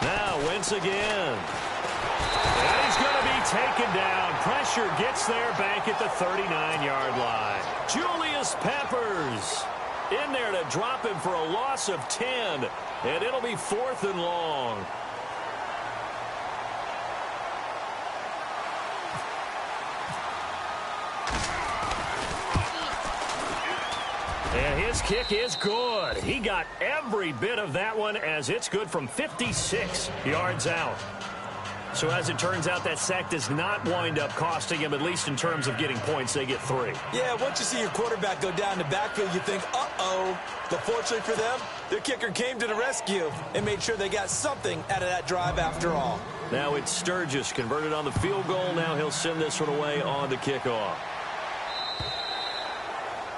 Now Wentz again. And he's going to be taken down. Pressure gets there back at the 39-yard line. Julius Peppers in there to drop him for a loss of 10. And it'll be 4th and long. And his kick is good. He got every bit of that one as it's good from 56 yards out. So as it turns out, that sack does not wind up costing him, at least in terms of getting points. They get 3. Yeah, once you see your quarterback go down the backfield, you think, uh-oh. But fortunately for them, their kicker came to the rescue and made sure they got something out of that drive after all. Now it's Sturgis converted on the field goal. Now he'll send this one away on the kickoff.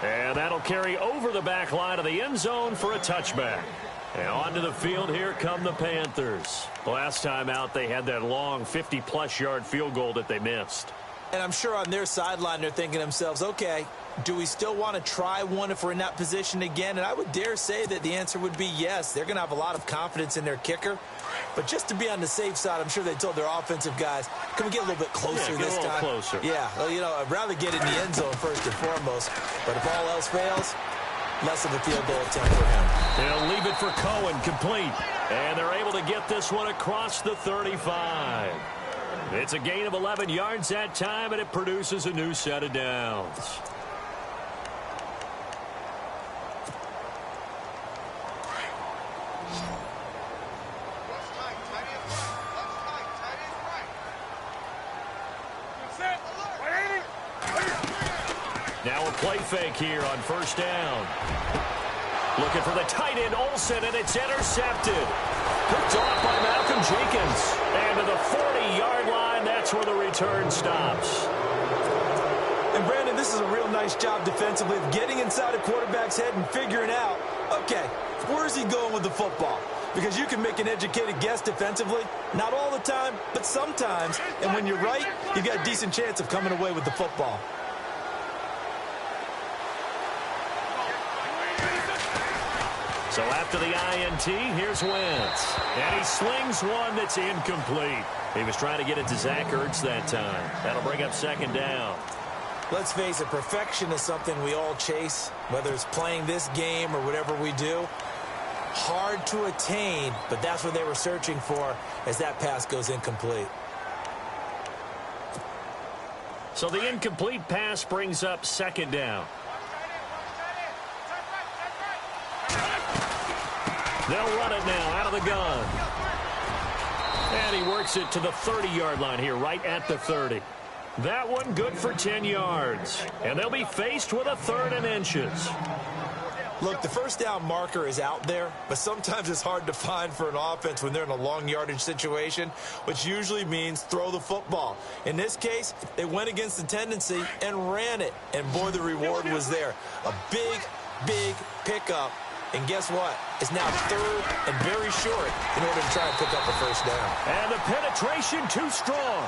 And that'll carry over the back line of the end zone for a touchback. And onto the field, here come the Panthers. Last time out, they had that long 50-plus yard field goal that they missed. And I'm sure on their sideline, they're thinking to themselves, okay, do we still want to try one if we're in that position again? And I would dare say that the answer would be yes. They're going to have a lot of confidence in their kicker. But just to be on the safe side, I'm sure they told their offensive guys, can we get a little bit closer this time? Closer. Yeah, well, you know, I'd rather get in the end zone first and foremost. But if all else fails, less of a field goal attempt for him. They'll leave it for Cohen, complete. And they're able to get this one across the 35. It's a gain of 11 yards that time, and it produces a new set of downs. Now a play fake here on first down. Looking for the tight end, Olsen, and it's intercepted. Picked off by Malcolm Jenkins. And to the 40-yard line, that's where the return stops. And, Brandon, this is a real nice job defensively of getting inside a quarterback's head and figuring out, okay, where is he going with the football? Because you can make an educated guess defensively. Not all the time, but sometimes. And when you're right, you've got a decent chance of coming away with the football. So after the INT, here's Wentz. And he slings one that's incomplete. He was trying to get it to Zach Ertz that time. That'll bring up second down. Let's face it, perfection is something we all chase, whether it's playing this game or whatever we do. Hard to attain, but that's what they were searching for as that pass goes incomplete. So the incomplete pass brings up second down. They'll run it now out of the gun. And he works it to the 30-yard line here, right at the 30. That one good for 10 yards. And they'll be faced with a 3rd and inches. Look, the first down marker is out there, but sometimes it's hard to find for an offense when they're in a long yardage situation, which usually means throw the football. In this case, they went against the tendency and ran it. And, boy, the reward was there. A big, big pickup. And guess what? It's now 3rd and very short in order to try and pick up the first down. And the penetration too strong.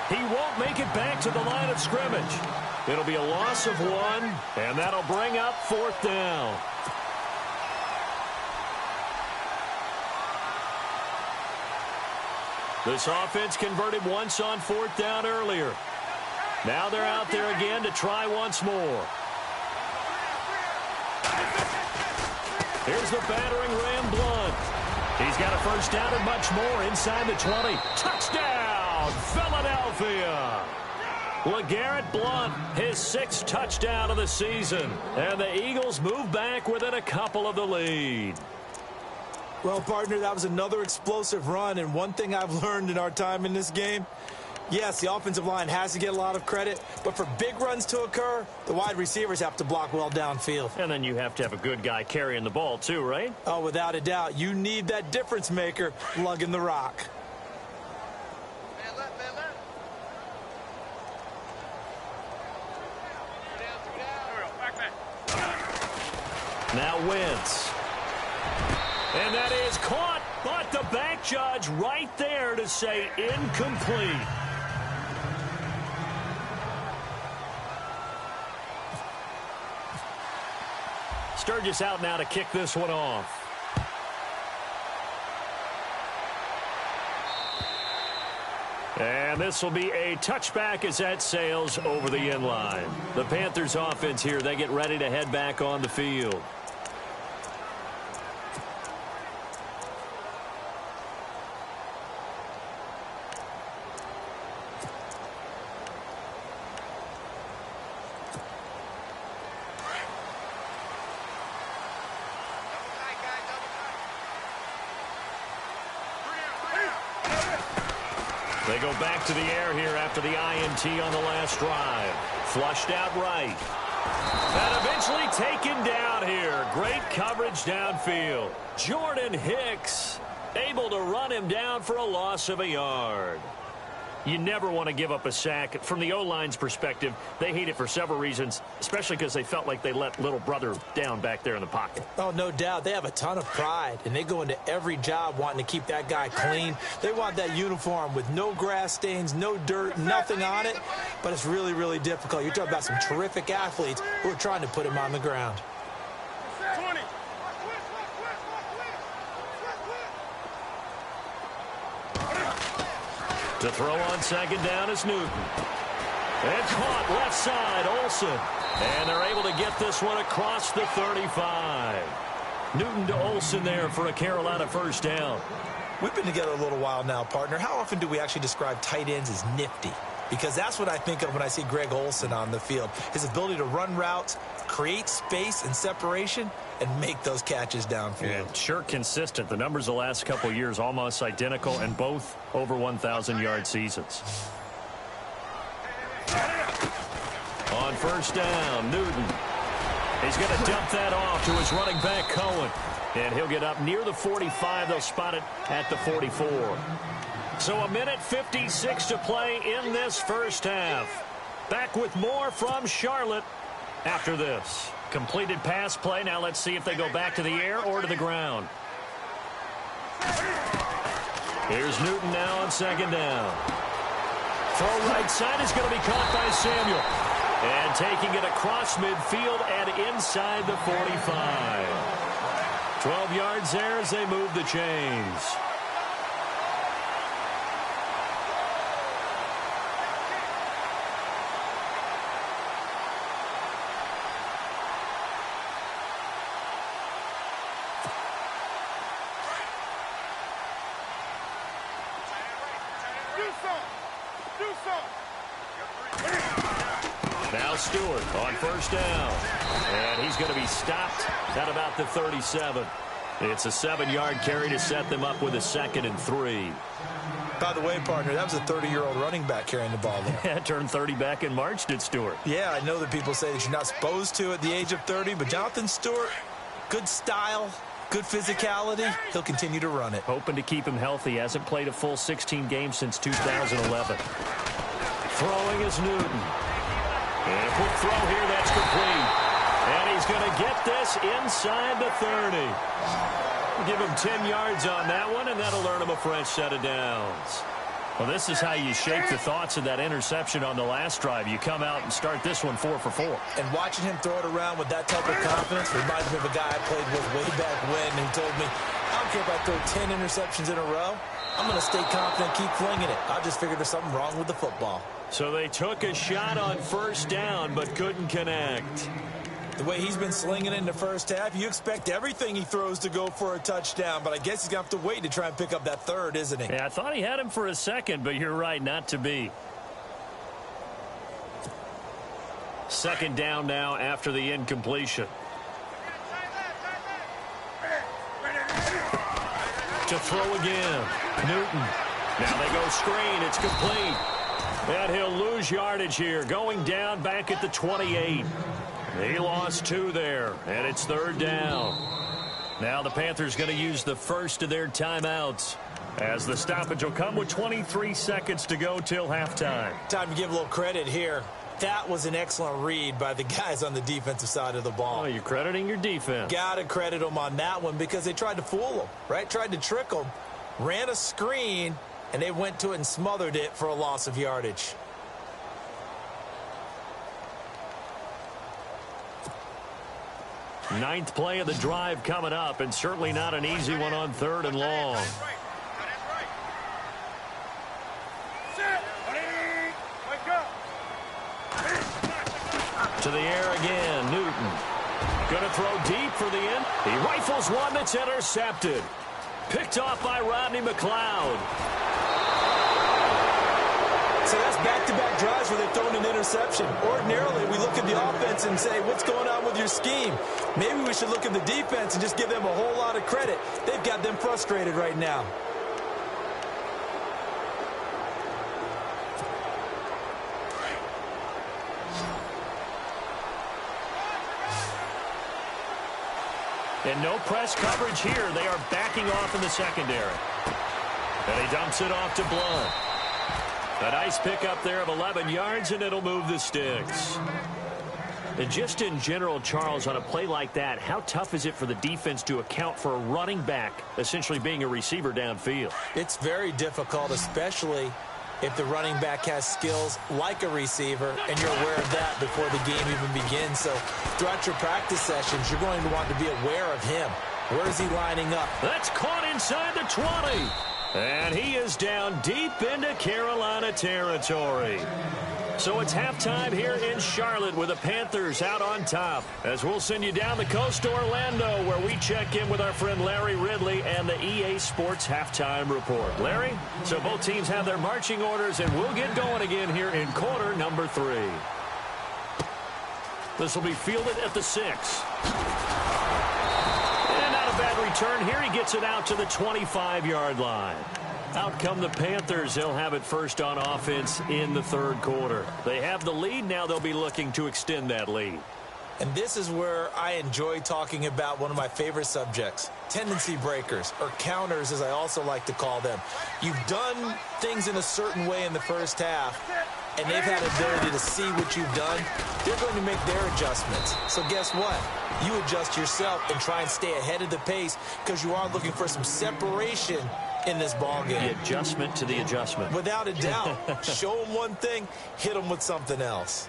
He won't make it back to the line of scrimmage. It'll be a loss of 1, and that'll bring up 4th down. This offense converted once on 4th down earlier. Now they're out there again to try once more. Here's the battering ram, Blunt. He's got a first down and much more inside the 20. Touchdown, Philadelphia. LeGarrette Blunt, his 6th touchdown of the season. And the Eagles move back within a couple of the lead. Well, partner, that was another explosive run. And one thing I've learned in our time in this game, yes, the offensive line has to get a lot of credit, but for big runs to occur, the wide receivers have to block well downfield. And then you have to have a good guy carrying the ball too, right? Oh, without a doubt. You need that difference maker lugging the rock. Now Wentz. And that is caught, but the back judge right there to say incomplete. Sturgis out now to kick this one off. And this will be a touchback as that sails over the end line. The Panthers offense here, they get ready to head back on the field. They go back to the air here after the INT on the last drive. Flushed out right. And eventually taken down here. Great coverage downfield. Jordan Hicks able to run him down for a loss of a yard. You never want to give up a sack. From the O-line's perspective, they hate it for several reasons, especially because they felt like they let little brother down back there in the pocket. Oh, no doubt. They have a ton of pride, and they go into every job wanting to keep that guy clean. They want that uniform with no grass stains, no dirt, nothing on it, but it's really, really difficult. You're talking about some terrific athletes who are trying to put him on the ground. 20. To throw on second down is Newton. And caught left side, Olsen. And they're able to get this one across the 35. Newton to Olsen there for a Carolina first down. We've been together a little while now, partner. How often do we actually describe tight ends as nifty? Because that's what I think of when I see Greg Olsen on the field. His ability to run routes, create space and separation, and make those catches downfield. And sure consistent. The numbers the last couple years almost identical, and both over 1,000-yard seasons. On first down, Newton. He's going to dump that off to his running back, Cohen. And he'll get up near the 45. They'll spot it at the 44. So a minute 56 to play in this first half. Back with more from Charlotte after this. Completed pass play. Now let's see if they go back to the air or to the ground. Here's Newton now on second down. Throw right side is going to be caught by Samuel. And taking it across midfield and inside the 45. 12 yards there as they move the chains. Now Stewart on first down. And he's going to be stopped at about the 37. It's a 7-yard carry to set them up with a 2nd and 3. By the way, partner, that was a 30-year-old running back carrying the ball there. Turned 30 back in March, did Stewart. Yeah, I know that people say that you're not supposed to at the age of 30, but Jonathan Stewart, good style, good physicality. He'll continue to run it. Hoping to keep him healthy. Hasn't played a full 16 games since 2011. Throwing is Newton. And a quick throw here, that's complete. And he's going to get this inside the 30. Give him 10 yards on that one, and that'll earn him a fresh set of downs. Well, this is how you shake the thoughts of that interception on the last drive. You come out and start this one 4 for 4. And watching him throw it around with that type of confidence reminds me of a guy I played with way back when, and he told me, I don't care if I throw 10 interceptions in a row. I'm going to stay confident, keep flinging it. I just figured there's something wrong with the football. So they took a shot on first down, but couldn't connect. The way he's been slinging it in the first half, you expect everything he throws to go for a touchdown, but I guess he's going to have to wait to try and pick up that third, isn't he? Yeah, I thought he had him for a second, but you're right, not to be. Second down now after the incompletion. To throw again. Newton. Now they go screen. It's complete. And he'll lose yardage here. Going down back at the 28. He lost 2 there, and it's third down. Now the Panthers going to use the first of their timeouts, as the stoppage will come with 23 seconds to go till halftime. Time to give a little credit here. That was an excellent read by the guys on the defensive side of the ball. Oh, you're crediting your defense. Got to credit them on that one because they tried to fool them, right? Tried to trick them, ran a screen, and they went to it and smothered it for a loss of yardage. Ninth play of the drive coming up, and certainly not an easy one on third and long. To the air again, Newton. Going to throw deep for the end. He rifles one that's intercepted. Picked off by Rodney McLeod. So that's back-to-back drives where they've thrown an interception. Ordinarily, we look at the offense and say, what's going on with your scheme? Maybe we should look at the defense and just give them a whole lot of credit. They've got them frustrated right now. And no press coverage here. They are backing off in the secondary. And he dumps it off to Blunt. A nice pickup there of 11 yards, and it'll move the sticks. And just in general, Charles, on a play like that, how tough is it for the defense to account for a running back essentially being a receiver downfield? It's very difficult, especially if the running back has skills like a receiver, and you're aware of that before the game even begins. So throughout your practice sessions, you're going to want to be aware of him. Where is he lining up? That's caught inside the 20. And he is down deep into Carolina territory. So it's halftime here in Charlotte with the Panthers out on top. As we'll send you down the coast to Orlando, where we check in with our friend Larry Ridley and the EA Sports Halftime Report. Larry, so both teams have their marching orders, and we'll get going again here in quarter number 3. This will be fielded at the 6. And not a bad return here. He gets it out to the 25-yard line. Out come the Panthers. They'll have it first on offense in the third quarter. They have the lead. Now they'll be looking to extend that lead. And this is where I enjoy talking about one of my favorite subjects, tendency breakers, or counters as I also like to call them. You've done things in a certain way in the first half, and they've had the ability to see what you've done. They're going to make their adjustments. So guess what? You adjust yourself and try and stay ahead of the pace because you are looking for some separation in this ball game. The adjustment to the adjustment. Without a doubt. Show them one thing, hit them with something else.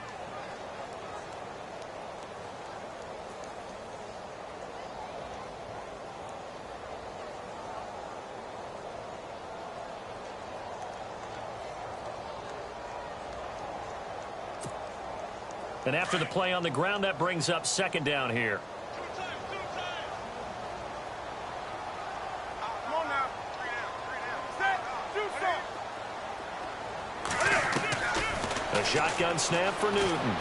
And after the play on the ground, that brings up second down here. A shotgun snap for Newton.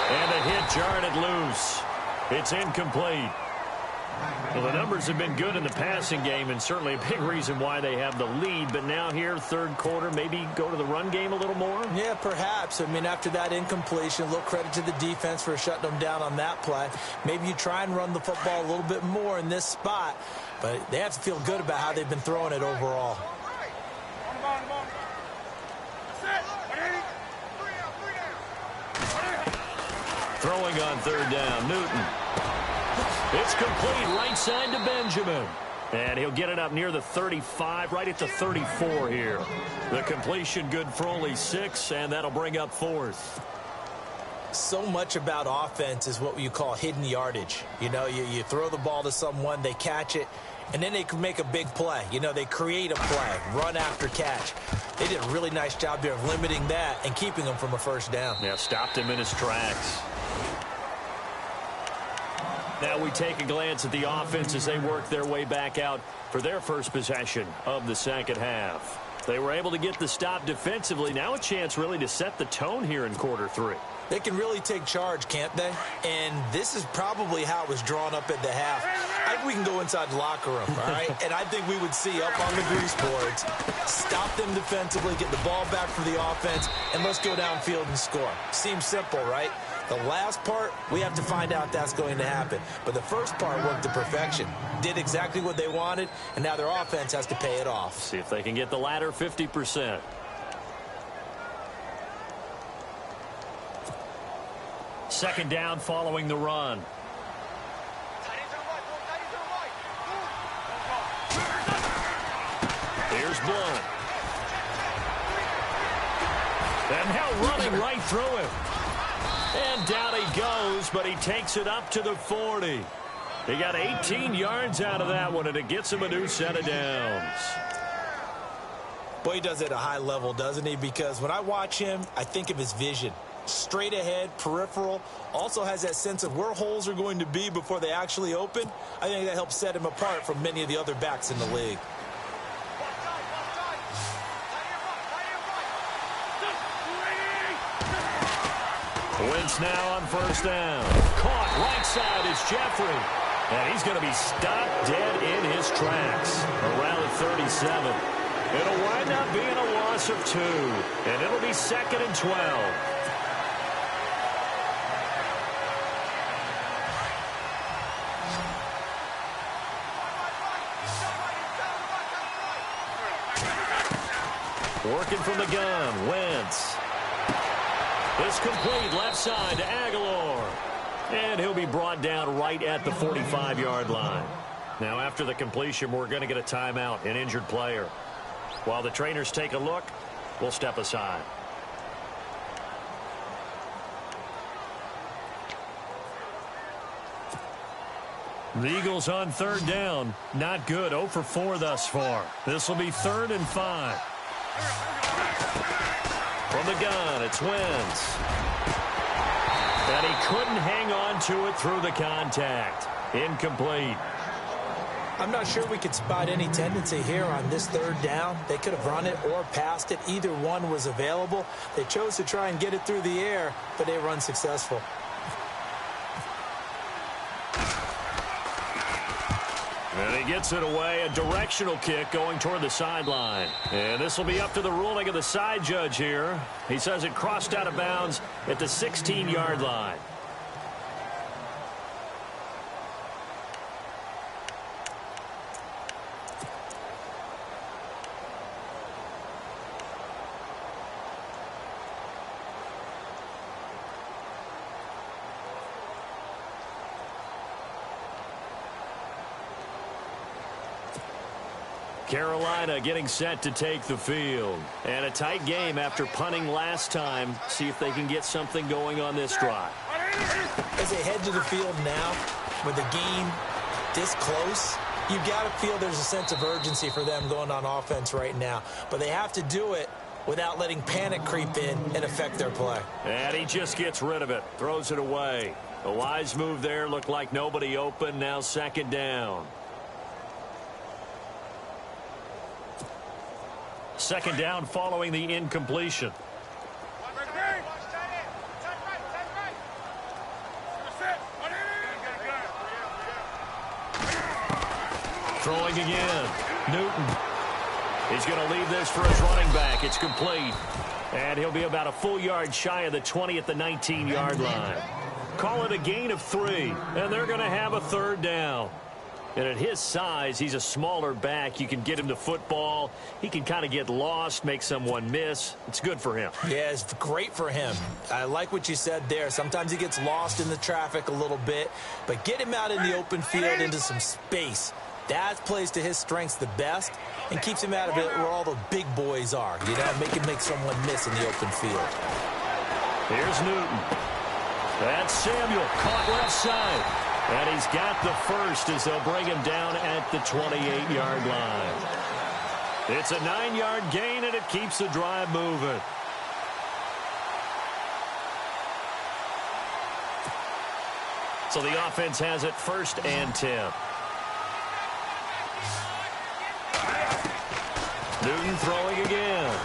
And a hit jarred it loose. It's incomplete. Well, the numbers have been good in the passing game, and certainly a big reason why they have the lead. But now here, third quarter, maybe go to the run game a little more? Yeah, perhaps. I mean, after that incompletion, a little credit to the defense for shutting them down on that play. Maybe you try and run the football a little bit more in this spot. But they have to feel good about how they've been throwing it overall. Throwing on third down, Newton. It's complete right side to Benjamin. And he'll get it up near the 35, right at the 34 here. The completion good for only 6, and that'll bring up fourth. So much about offense is what you call hidden yardage. You know, you throw the ball to someone, they catch it, and then they can make a big play. You know, they create a play, run after catch. They did a really nice job there of limiting that and keeping him from a first down. Yeah, stopped him in his tracks. Now we take a glance at the offense as they work their way back out for their first possession of the second half. They were able to get the stop defensively. Now a chance really to set the tone here in quarter 3. They can really take charge, can't they? And this is probably how it was drawn up at the half. I think we can go inside the locker room, all right? And I think we would see up on the grease boards, stop them defensively, get the ball back for the offense, and let's go downfield and score. Seems simple, right? The last part, we have to find out if that's going to happen. But the first part worked to perfection. Did exactly what they wanted, and now their offense has to pay it off. See if they can get the latter 50%. Second down following the run. Here's Blunt. And now running right through him. And down he goes, but he takes it up to the 40. He got 18 yards out of that one, and it gets him a new set of downs. Boy, he does it at a high level, doesn't he? Because when I watch him, I think of his vision. Straight ahead, peripheral, also has that sense of where holes are going to be before they actually open. I think that helps set him apart from many of the other backs in the league. Wentz now on first down. Caught right side is Jeffrey. And he's going to be stopped dead in his tracks around the 37. It'll wind up being a loss of 2. And it'll be second and 12. Working from the gun, Wentz. It's complete left side to Aguilar. And he'll be brought down right at the 45-yard line. Now, after the completion, we're going to get a timeout, an injured player. While the trainers take a look, we'll step aside. The Eagles on third down. Not good. 0 for 4 thus far. This will be 3rd and 5. From the gun, it's Wentz. And he couldn't hang on to it through the contact. Incomplete. I'm not sure we could spot any tendency here on this 3rd down. They could have run it or passed it. Either one was available. They chose to try and get it through the air, but they were unsuccessful. And he gets it away, a directional kick going toward the sideline. And this will be up to the ruling of the side judge here. He says it crossed out of bounds at the 16-yard line. Carolina getting set to take the field. And a tight game after punting last time. See if they can get something going on this drive. As they head to the field now, with the game this close, you've got to feel there's a sense of urgency for them going on offense right now. But they have to do it without letting panic creep in and affect their play. And he just gets rid of it, throws it away. A wise move there, looked like nobody open. Now 2nd down. 2nd down following the incompletion. Throwing again. Newton. He's going to leave this for his running back. It's complete. And he'll be about a full yard shy of the 20 at the 19-yard line. Call it a gain of 3. And they're going to have a 3rd down. And at his size, he's a smaller back. You can get him the football. He can kind of get lost, make someone miss. It's good for him. Yeah, it's great for him. I like what you said there. Sometimes he gets lost in the traffic a little bit. But get him out in the open field into some space. That plays to his strengths the best and keeps him out of it where all the big boys are. You know, make someone miss in the open field. Here's Newton. That's Samuel, caught left side. And he's got the first as they'll bring him down at the 28-yard line. It's a 9-yard gain, and it keeps the drive moving. So the offense has it 1st and 10. Newton throwing again.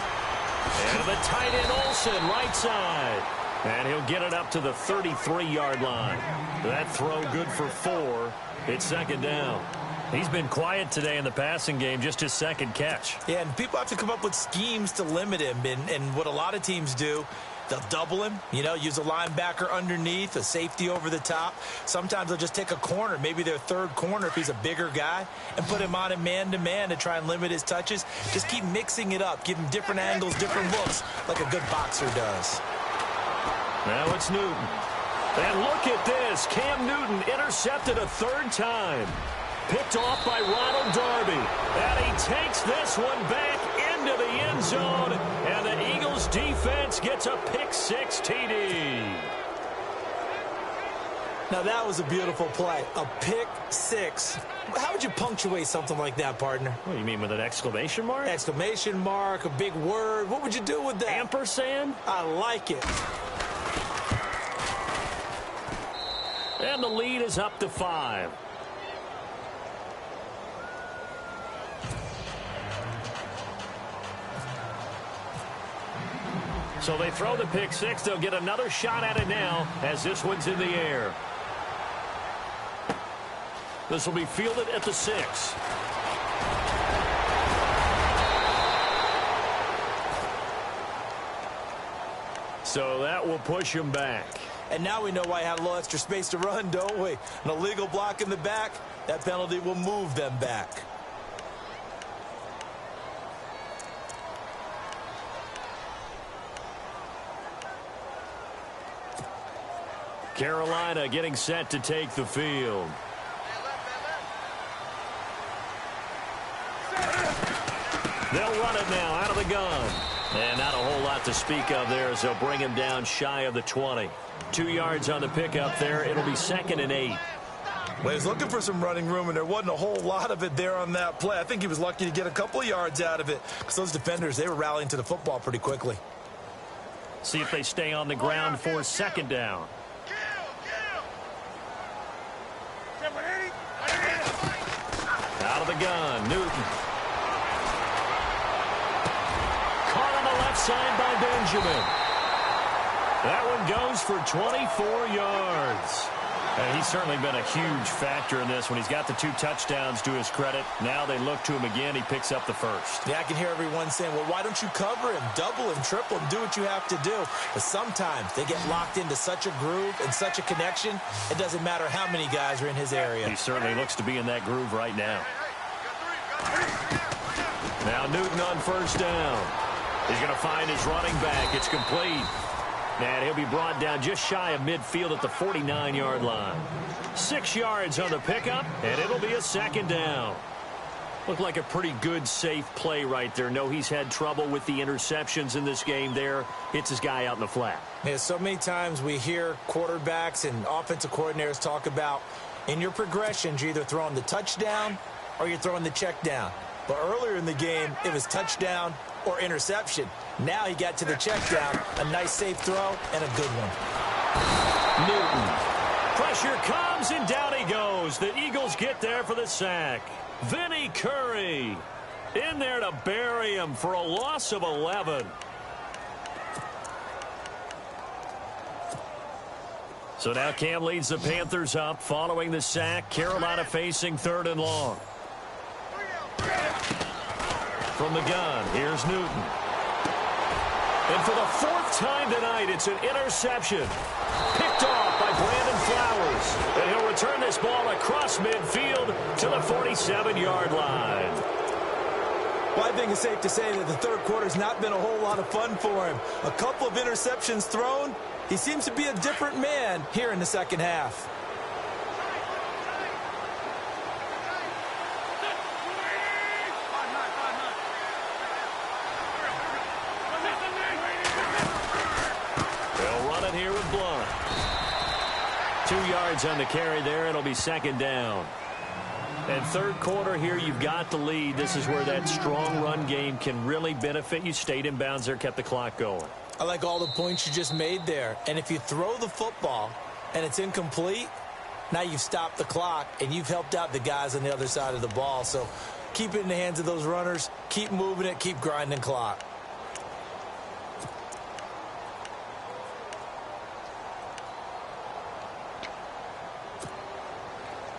And the tight end Olsen, right side. And he'll get it up to the 33-yard line. That throw good for 4. It's 2nd down. He's been quiet today in the passing game, just his 2nd catch. Yeah, and people have to come up with schemes to limit him. And what a lot of teams do, they'll double him, you know, use a linebacker underneath, a safety over the top. Sometimes they'll just take a corner, maybe their 3rd corner if he's a bigger guy, and put him on a man-to-man to try and limit his touches. Just keep mixing it up, give him different angles, different looks, like a good boxer does. Now it's Newton. And look at this. Cam Newton intercepted a 3rd time. Picked off by Ronald Darby. And he takes this one back into the end zone. And the Eagles defense gets a pick-6 TD. Now that was a beautiful play. A pick-6. How would you punctuate something like that, partner? What do you mean, with an exclamation mark? Exclamation mark, a big word. What would you do with that? Ampersand? I like it. And the lead is up to 5. So they throw the pick-6. They'll get another shot at it now as this one's in the air. This will be fielded at the 6. So that will push him back. And now we know why he had a little extra space to run, don't we? An illegal block in the back, that penalty will move them back. Carolina getting set to take the field. They'll run it now out of the gun. And not a whole lot to speak of there as they'll bring him down shy of the 20. 2 yards on the pickup there. It'll be 2nd and 8. Well, he was looking for some running room, and there wasn't a whole lot of it there on that play. I think he was lucky to get a couple of yards out of it because those defenders, they were rallying to the football pretty quickly. See if they stay on the ground for 2nd down. Out of the gun, Newton. Caught on the left side by Benjamin. That one goes for 24 yards. And he's certainly been a huge factor in this when he's got the 2 touchdowns to his credit. Now they look to him again. He picks up the first. Yeah, I can hear everyone saying, well, why don't you cover him, double him, triple him, do what you have to do. But sometimes they get locked into such a groove and such a connection, it doesn't matter how many guys are in his area. He certainly looks to be in that groove right now. Now Newton on 1st down. He's going to find his running back. It's complete. And he'll be brought down just shy of midfield at the 49-yard line. 6 yards on the pickup, and it'll be a 2nd down. Looked like a pretty good, safe play right there. No, he's had trouble with the interceptions in this game there. Hits his guy out in the flat. Yeah, so many times we hear quarterbacks and offensive coordinators talk about in your progressions, you're either throwing the touchdown or you're throwing the check down. But earlier in the game, it was touchdown or interception. Now he got to the check down, a nice safe throw, and a good one. Newton. Pressure comes, and down he goes. The Eagles get there for the sack. Vinny Curry in there to bury him for a loss of 11. So now Cam leads the Panthers up following the sack. Carolina facing 3rd and long. From the gun, here's Newton. And for the 4th time tonight, it's an interception. Picked off by Brandon Flowers. And he'll return this ball across midfield to the 47-yard line. Well, I think it's safe to say that the 3rd quarter's not been a whole lot of fun for him. A couple of interceptions thrown. He seems to be a different man here in the 2nd half. Here with Blunt. 2 yards on the carry there. It'll be 2nd down. And 3rd quarter here, you've got the lead. This is where that strong run game can really benefit you. Stayed in bounds there, kept the clock going. I like all the points you just made there. And if you throw the football and it's incomplete, now you've stopped the clock and you've helped out the guys on the other side of the ball. So keep it in the hands of those runners. Keep moving it. Keep grinding clock.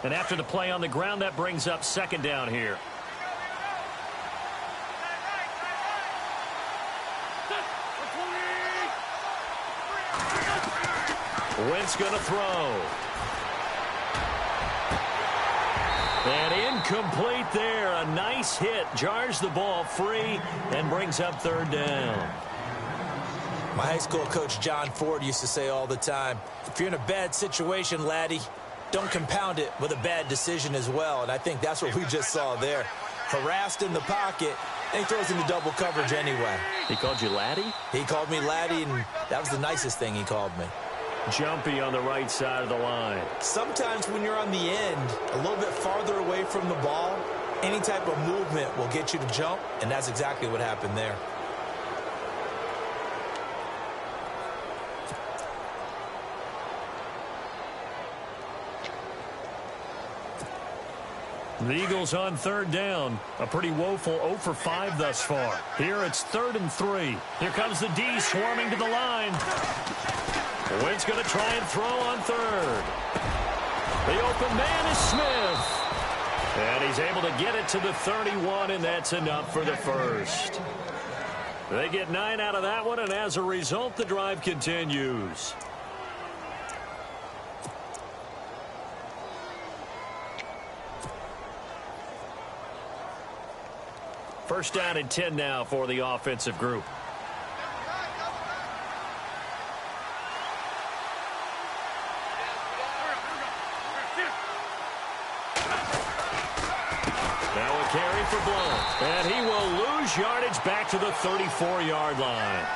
And after the play on the ground, that brings up 2nd down here. Wentz going to throw. And incomplete there. A nice hit. Jars the ball free and brings up 3rd down. My high school coach, John Ford, used to say all the time, if you're in a bad situation, laddie, don't compound it with a bad decision as well. And I think that's what we just saw there. Harassed in the pocket, and he throws into double coverage anyway. He called you laddie? He called me laddie, and that was the nicest thing he called me. Jumpy on the right side of the line. Sometimes when you're on the end, a little bit farther away from the ball, any type of movement will get you to jump, and that's exactly what happened there. The Eagles on 3rd down. A pretty woeful 0 for 5 thus far. Here it's 3rd and 3. Here comes the D swarming to the line. Wentz going to try and throw on 3rd. The open man is Smith. And he's able to get it to the 31, and that's enough for the 1st. They get 9 out of that one, and as a result, the drive continues. First down and 10 now for the offensive group. carry for Blunt. And he will lose yardage back to the 34-yard line.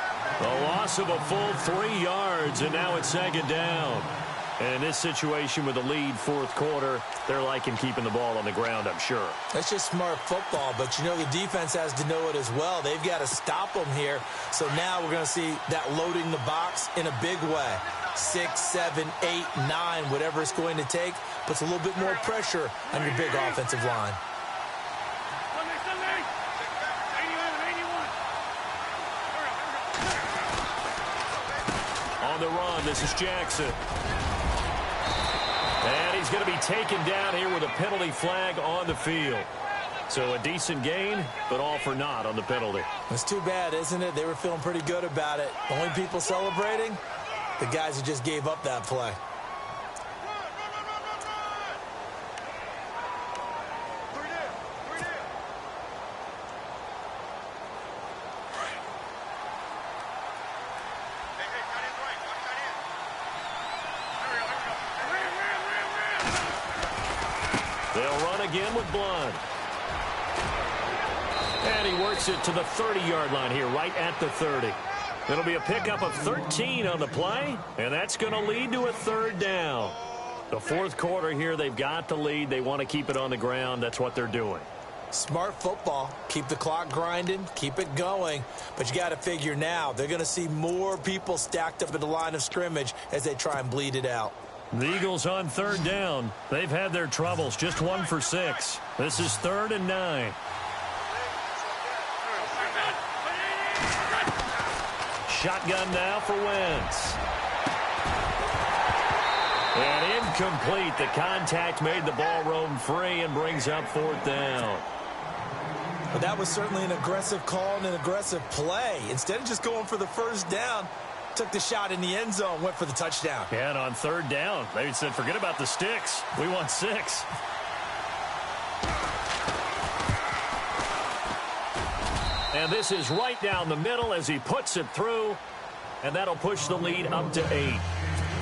A loss of a full 3 yards, and now it's second down. And in this situation with the lead fourth quarter, they're liking keeping the ball on the ground, I'm sure. That's just smart football, but you know the defense has to know it as well. They've got to stop them here. So now we're going to see that loading the box in a big way. 6, 7, 8, 9, whatever it's going to take, puts a little bit more pressure on your big offensive line. On the run, this is Jackson. And he's going to be taken down here with a penalty flag on the field. So a decent gain, but all for naught on the penalty. It's too bad, isn't it? They were feeling pretty good about it. Only people celebrating, the guys who just gave up that play. They'll run again with Blunt. And he works it to the 30-yard line here, right at the 30. It'll be a pickup of 13 on the play, and that's going to lead to a third down. The fourth quarter here, they've got the lead. They want to keep it on the ground. That's what they're doing. Smart football. Keep the clock grinding. Keep it going. But you got to figure now, they're going to see more people stacked up at the line of scrimmage as they try and bleed it out. The Eagles on third down. They've had their troubles. Just 1 for 6. This is 3rd and 9. Shotgun now for Wentz. And incomplete. The contact made the ball roam free and brings up 4th down. But that was certainly an aggressive call and an aggressive play. Instead of just going for the first down, took the shot in the end zone, went for the touchdown. Yeah, and on third down, they said, forget about the sticks. We want 6. And this is right down the middle as he puts it through, and that'll push the lead up to 8.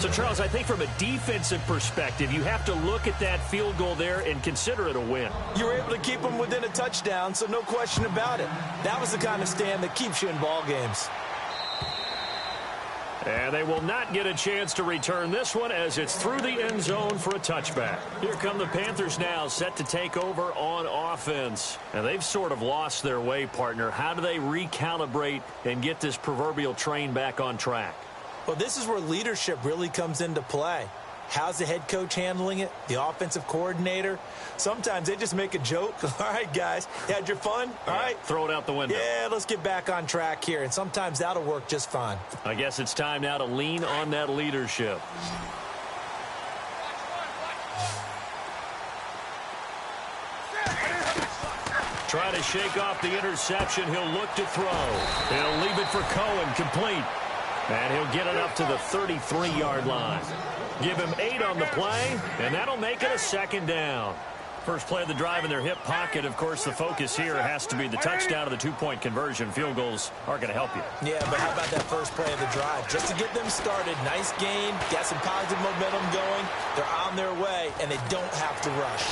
So, Charles, I think from a defensive perspective, you have to look at that field goal there and consider it a win. You were able to keep them within a touchdown, so no question about it. That was the kind of stand that keeps you in ball games. And they will not get a chance to return this one as it's through the end zone for a touchback. Here come the Panthers now, set to take over on offense. And they've sort of lost their way, partner. How do they recalibrate and get this proverbial train back on track? Well, this is where leadership really comes into play. How's the head coach handling it? The offensive coordinator? Sometimes they just make a joke. All right, guys, you had your fun? All right. Throw it out the window. Yeah, let's get back on track here. And sometimes that'll work just fine. I guess it's time now to lean on that leadership. Try to shake off the interception. He'll look to throw. He'll leave it for Cohen, complete. And he'll get it up to the 33-yard line. Give him 8 on the play, and that'll make it a second down. First play of the drive in their hip pocket. Of course, the focus here has to be the touchdown of the two-point conversion. Field goals are going to help you. Yeah, but how about that first play of the drive? Just to get them started, nice gain, got some positive momentum going. They're on their way, and they don't have to rush.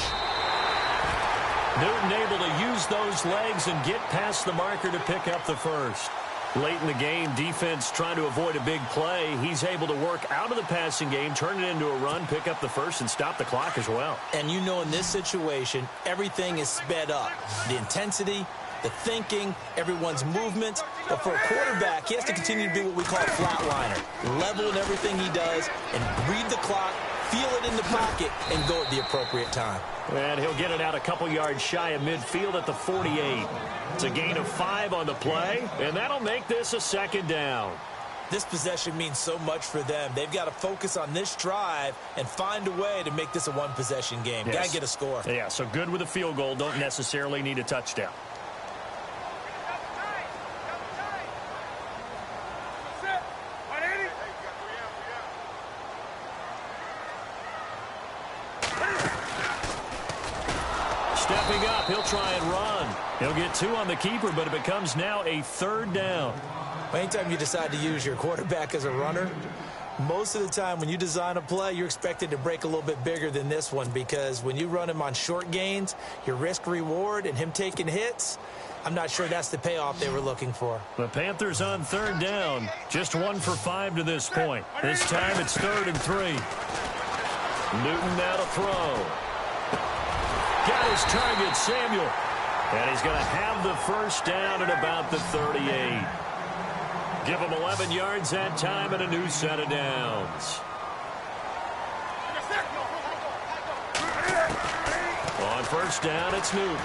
Newton able to use those legs and get past the marker to pick up the first. Late in the game, defense trying to avoid a big play. He's able to work out of the passing game, turn it into a run, pick up the first, and stop the clock as well. And you know in this situation, everything is sped up. The intensity, the thinking, everyone's movement. But for a quarterback, he has to continue to be what we call a flatliner. Level in everything he does and read the clock, feel it in the pocket, and go at the appropriate time. And he'll get it out a couple yards shy of midfield at the 48. It's a gain of 5 on the play, and that'll make this a second down. This possession means so much for them. They've got to focus on this drive and find a way to make this a one-possession game. Yes. Got to get a score. Yeah, so good with a field goal. Don't necessarily need a touchdown. Stepping up, he'll try and run. He'll get 2 on the keeper, but it becomes now a third down. Anytime you decide to use your quarterback as a runner, Most of the time when you design a play, you're expected to break a little bit bigger than this one because when you run him on short gains, your risk-reward and him taking hits, I'm not sure that's the payoff they were looking for. The Panthers on third down. Just 1 for 5 to this point. This time it's 3rd and 3. Newton now to throw. Got his target, Samuel. And he's going to have the first down at about the 38. Give him 11 yards that time and a new set of downs. On first down, it's Newton.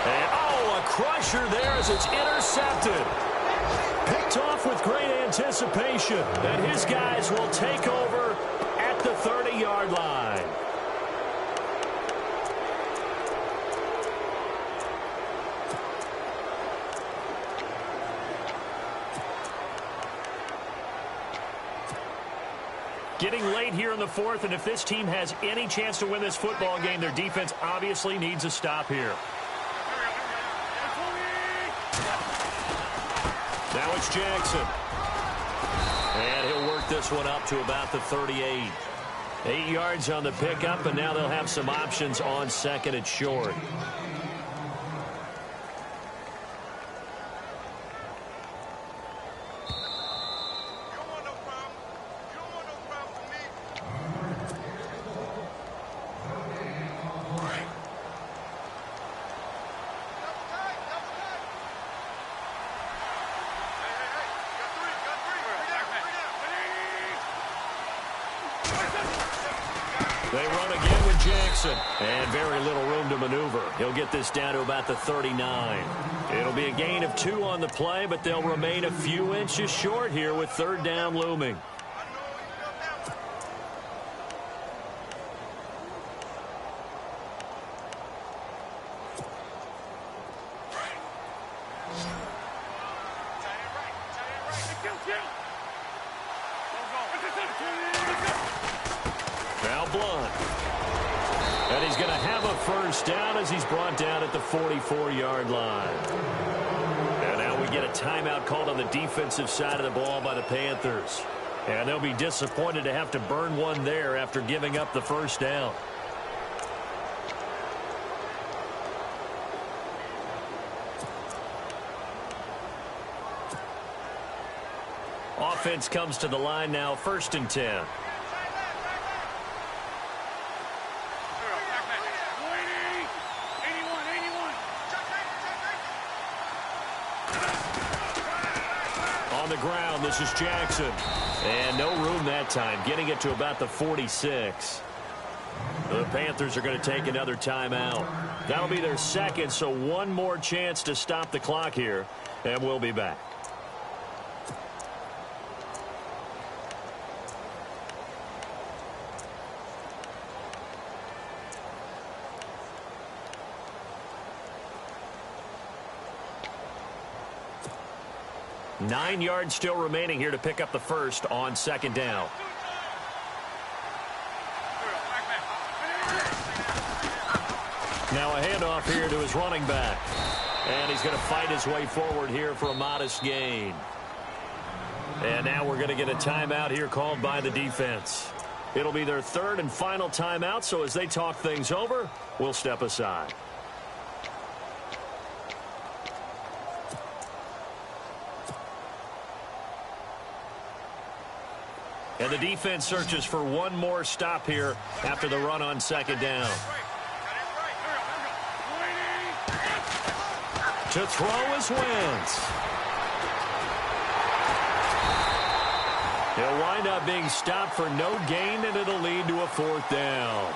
And, a crusher there as it's intercepted. Picked off with great anticipation. And his guys will take over at the 30-yard line. Getting late here in the fourth, and if this team has any chance to win this football game, their defense obviously needs a stop here. Now it's Jackson. And he'll work this one up to about the 38. 8 yards on the pickup, and now they'll have some options on second and short. They run again with Jackson. And very little room to maneuver. He'll get this down to about the 39. It'll be a gain of 2 on the play, but they'll remain a few inches short here with third down looming. And he's going to have a first down as he's brought down at the 44-yard line. And now we get a timeout called on the defensive side of the ball by the Panthers. And they'll be disappointed to have to burn one there after giving up the first down. Offense comes to the line now, 1st and 10. On the ground, this is Jackson. And no room that time, getting it to about the 46. The Panthers are going to take another timeout. That'll be their second, so one more chance to stop the clock here, and we'll be back. Nine yards still remaining here to pick up the first on second down. Now a handoff here to his running back. And he's going to fight his way forward here for a modest gain. And now we're going to get a timeout here called by the defense. It'll be their third and final timeout, so as they talk things over, we'll step aside. And the defense searches for one more stop here after the run on second down. To throw is Wentz. He'll wind up being stopped for no gain, and it'll lead to a fourth down.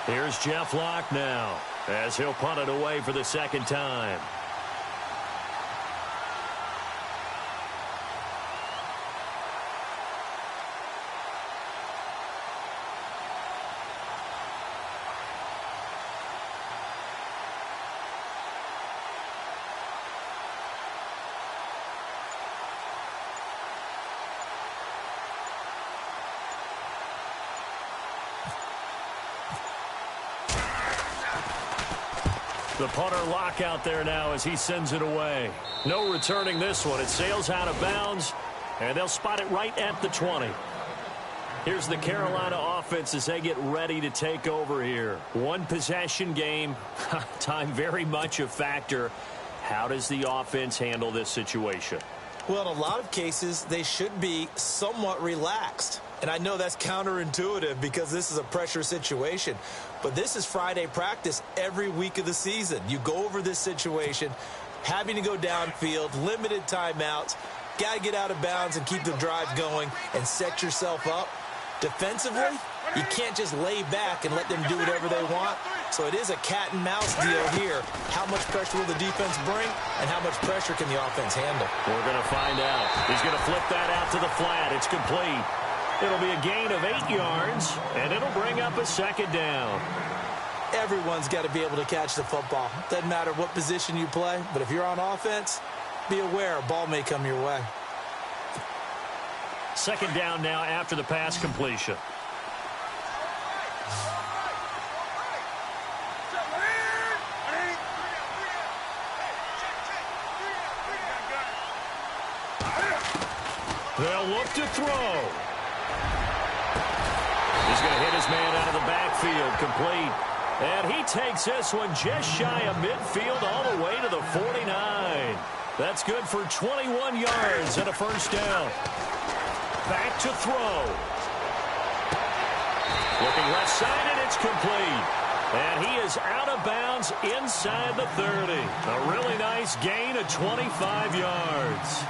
Here's Jeff Locke now, as he'll punt it away for the second time. The punter lock out there now as he sends it away. No returning this one. It sails out of bounds, and they'll spot it right at the 20. Here's the Carolina offense as they get ready to take over here. One possession game. Time very much a factor. How does the offense handle this situation? Well, in a lot of cases, they should be somewhat relaxed. And I know that's counterintuitive because this is a pressure situation. But this is Friday practice every week of the season. You go over this situation, having to go downfield, limited timeouts, got to get out of bounds and keep the drive going and set yourself up. Defensively, you can't just lay back and let them do whatever they want. So it is a cat and mouse deal here. How much pressure will the defense bring, and how much pressure can the offense handle? We're going to find out. He's going to flip that out to the flat. It's complete. It'll be a gain of 8 yards, and it'll bring up a second down. Everyone's got to be able to catch the football. Doesn't matter what position you play, but if you're on offense, be aware a ball may come your way. Second down now after the pass completion. They'll look to throw. He's going to hit his man out of the backfield, complete. And he takes this one just shy of midfield all the way to the 49. That's good for 21 yards and a first down. Back to throw. Looking left side, and it's complete. And he is out of bounds inside the 30. A really nice gain of 25 yards.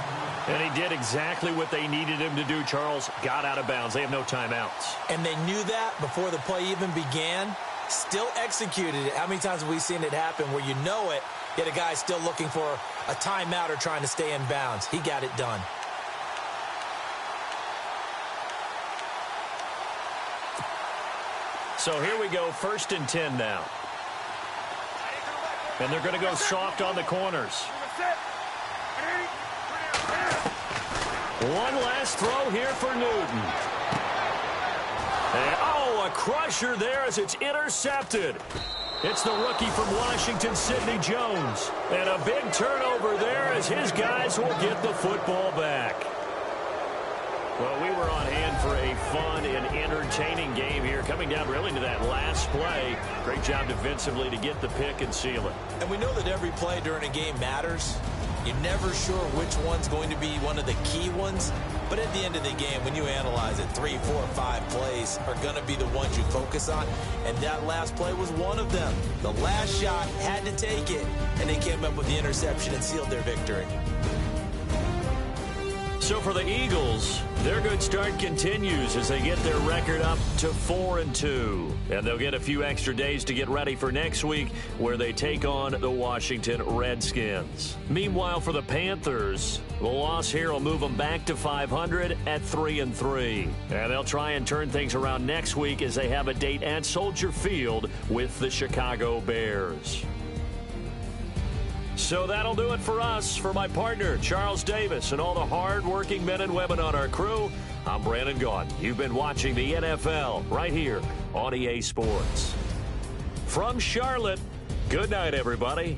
And he did exactly what they needed him to do, Charles. Got out of bounds. They have no timeouts. And they knew that before the play even began. Still executed it. How many times have we seen it happen where you know it, yet a guy's still looking for a timeout or trying to stay in bounds? He got it done. So here we go, 1st and 10 now. And they're going to go soft on the corners. One last throw here for Newton. And, a crusher there as it's intercepted. It's the rookie from Washington, Sidney Jones. And a big turnover there as his guys will get the football back. Well, we were on hand for a fun and entertaining game here, coming down really to that last play. Great job defensively to get the pick and seal it. And we know that every play during a game matters. You're never sure which one's going to be one of the key ones. But at the end of the game, when you analyze it, 3, 4, 5 plays are going to be the ones you focus on. And that last play was one of them. The last shot had to take it, and they came up with the interception and sealed their victory. So for the Eagles, their good start continues as they get their record up to 4-2. And they'll get a few extra days to get ready for next week where they take on the Washington Redskins. Meanwhile, for the Panthers, the loss here will move them back to 500 at 3-3. And they'll try and turn things around next week as they have a date at Soldier Field with the Chicago Bears. So that'll do it for us. For my partner, Charles Davis, and all the hard-working men and women on our crew, I'm Brandon Gaudin. You've been watching the NFL right here on EA Sports. From Charlotte, good night, everybody.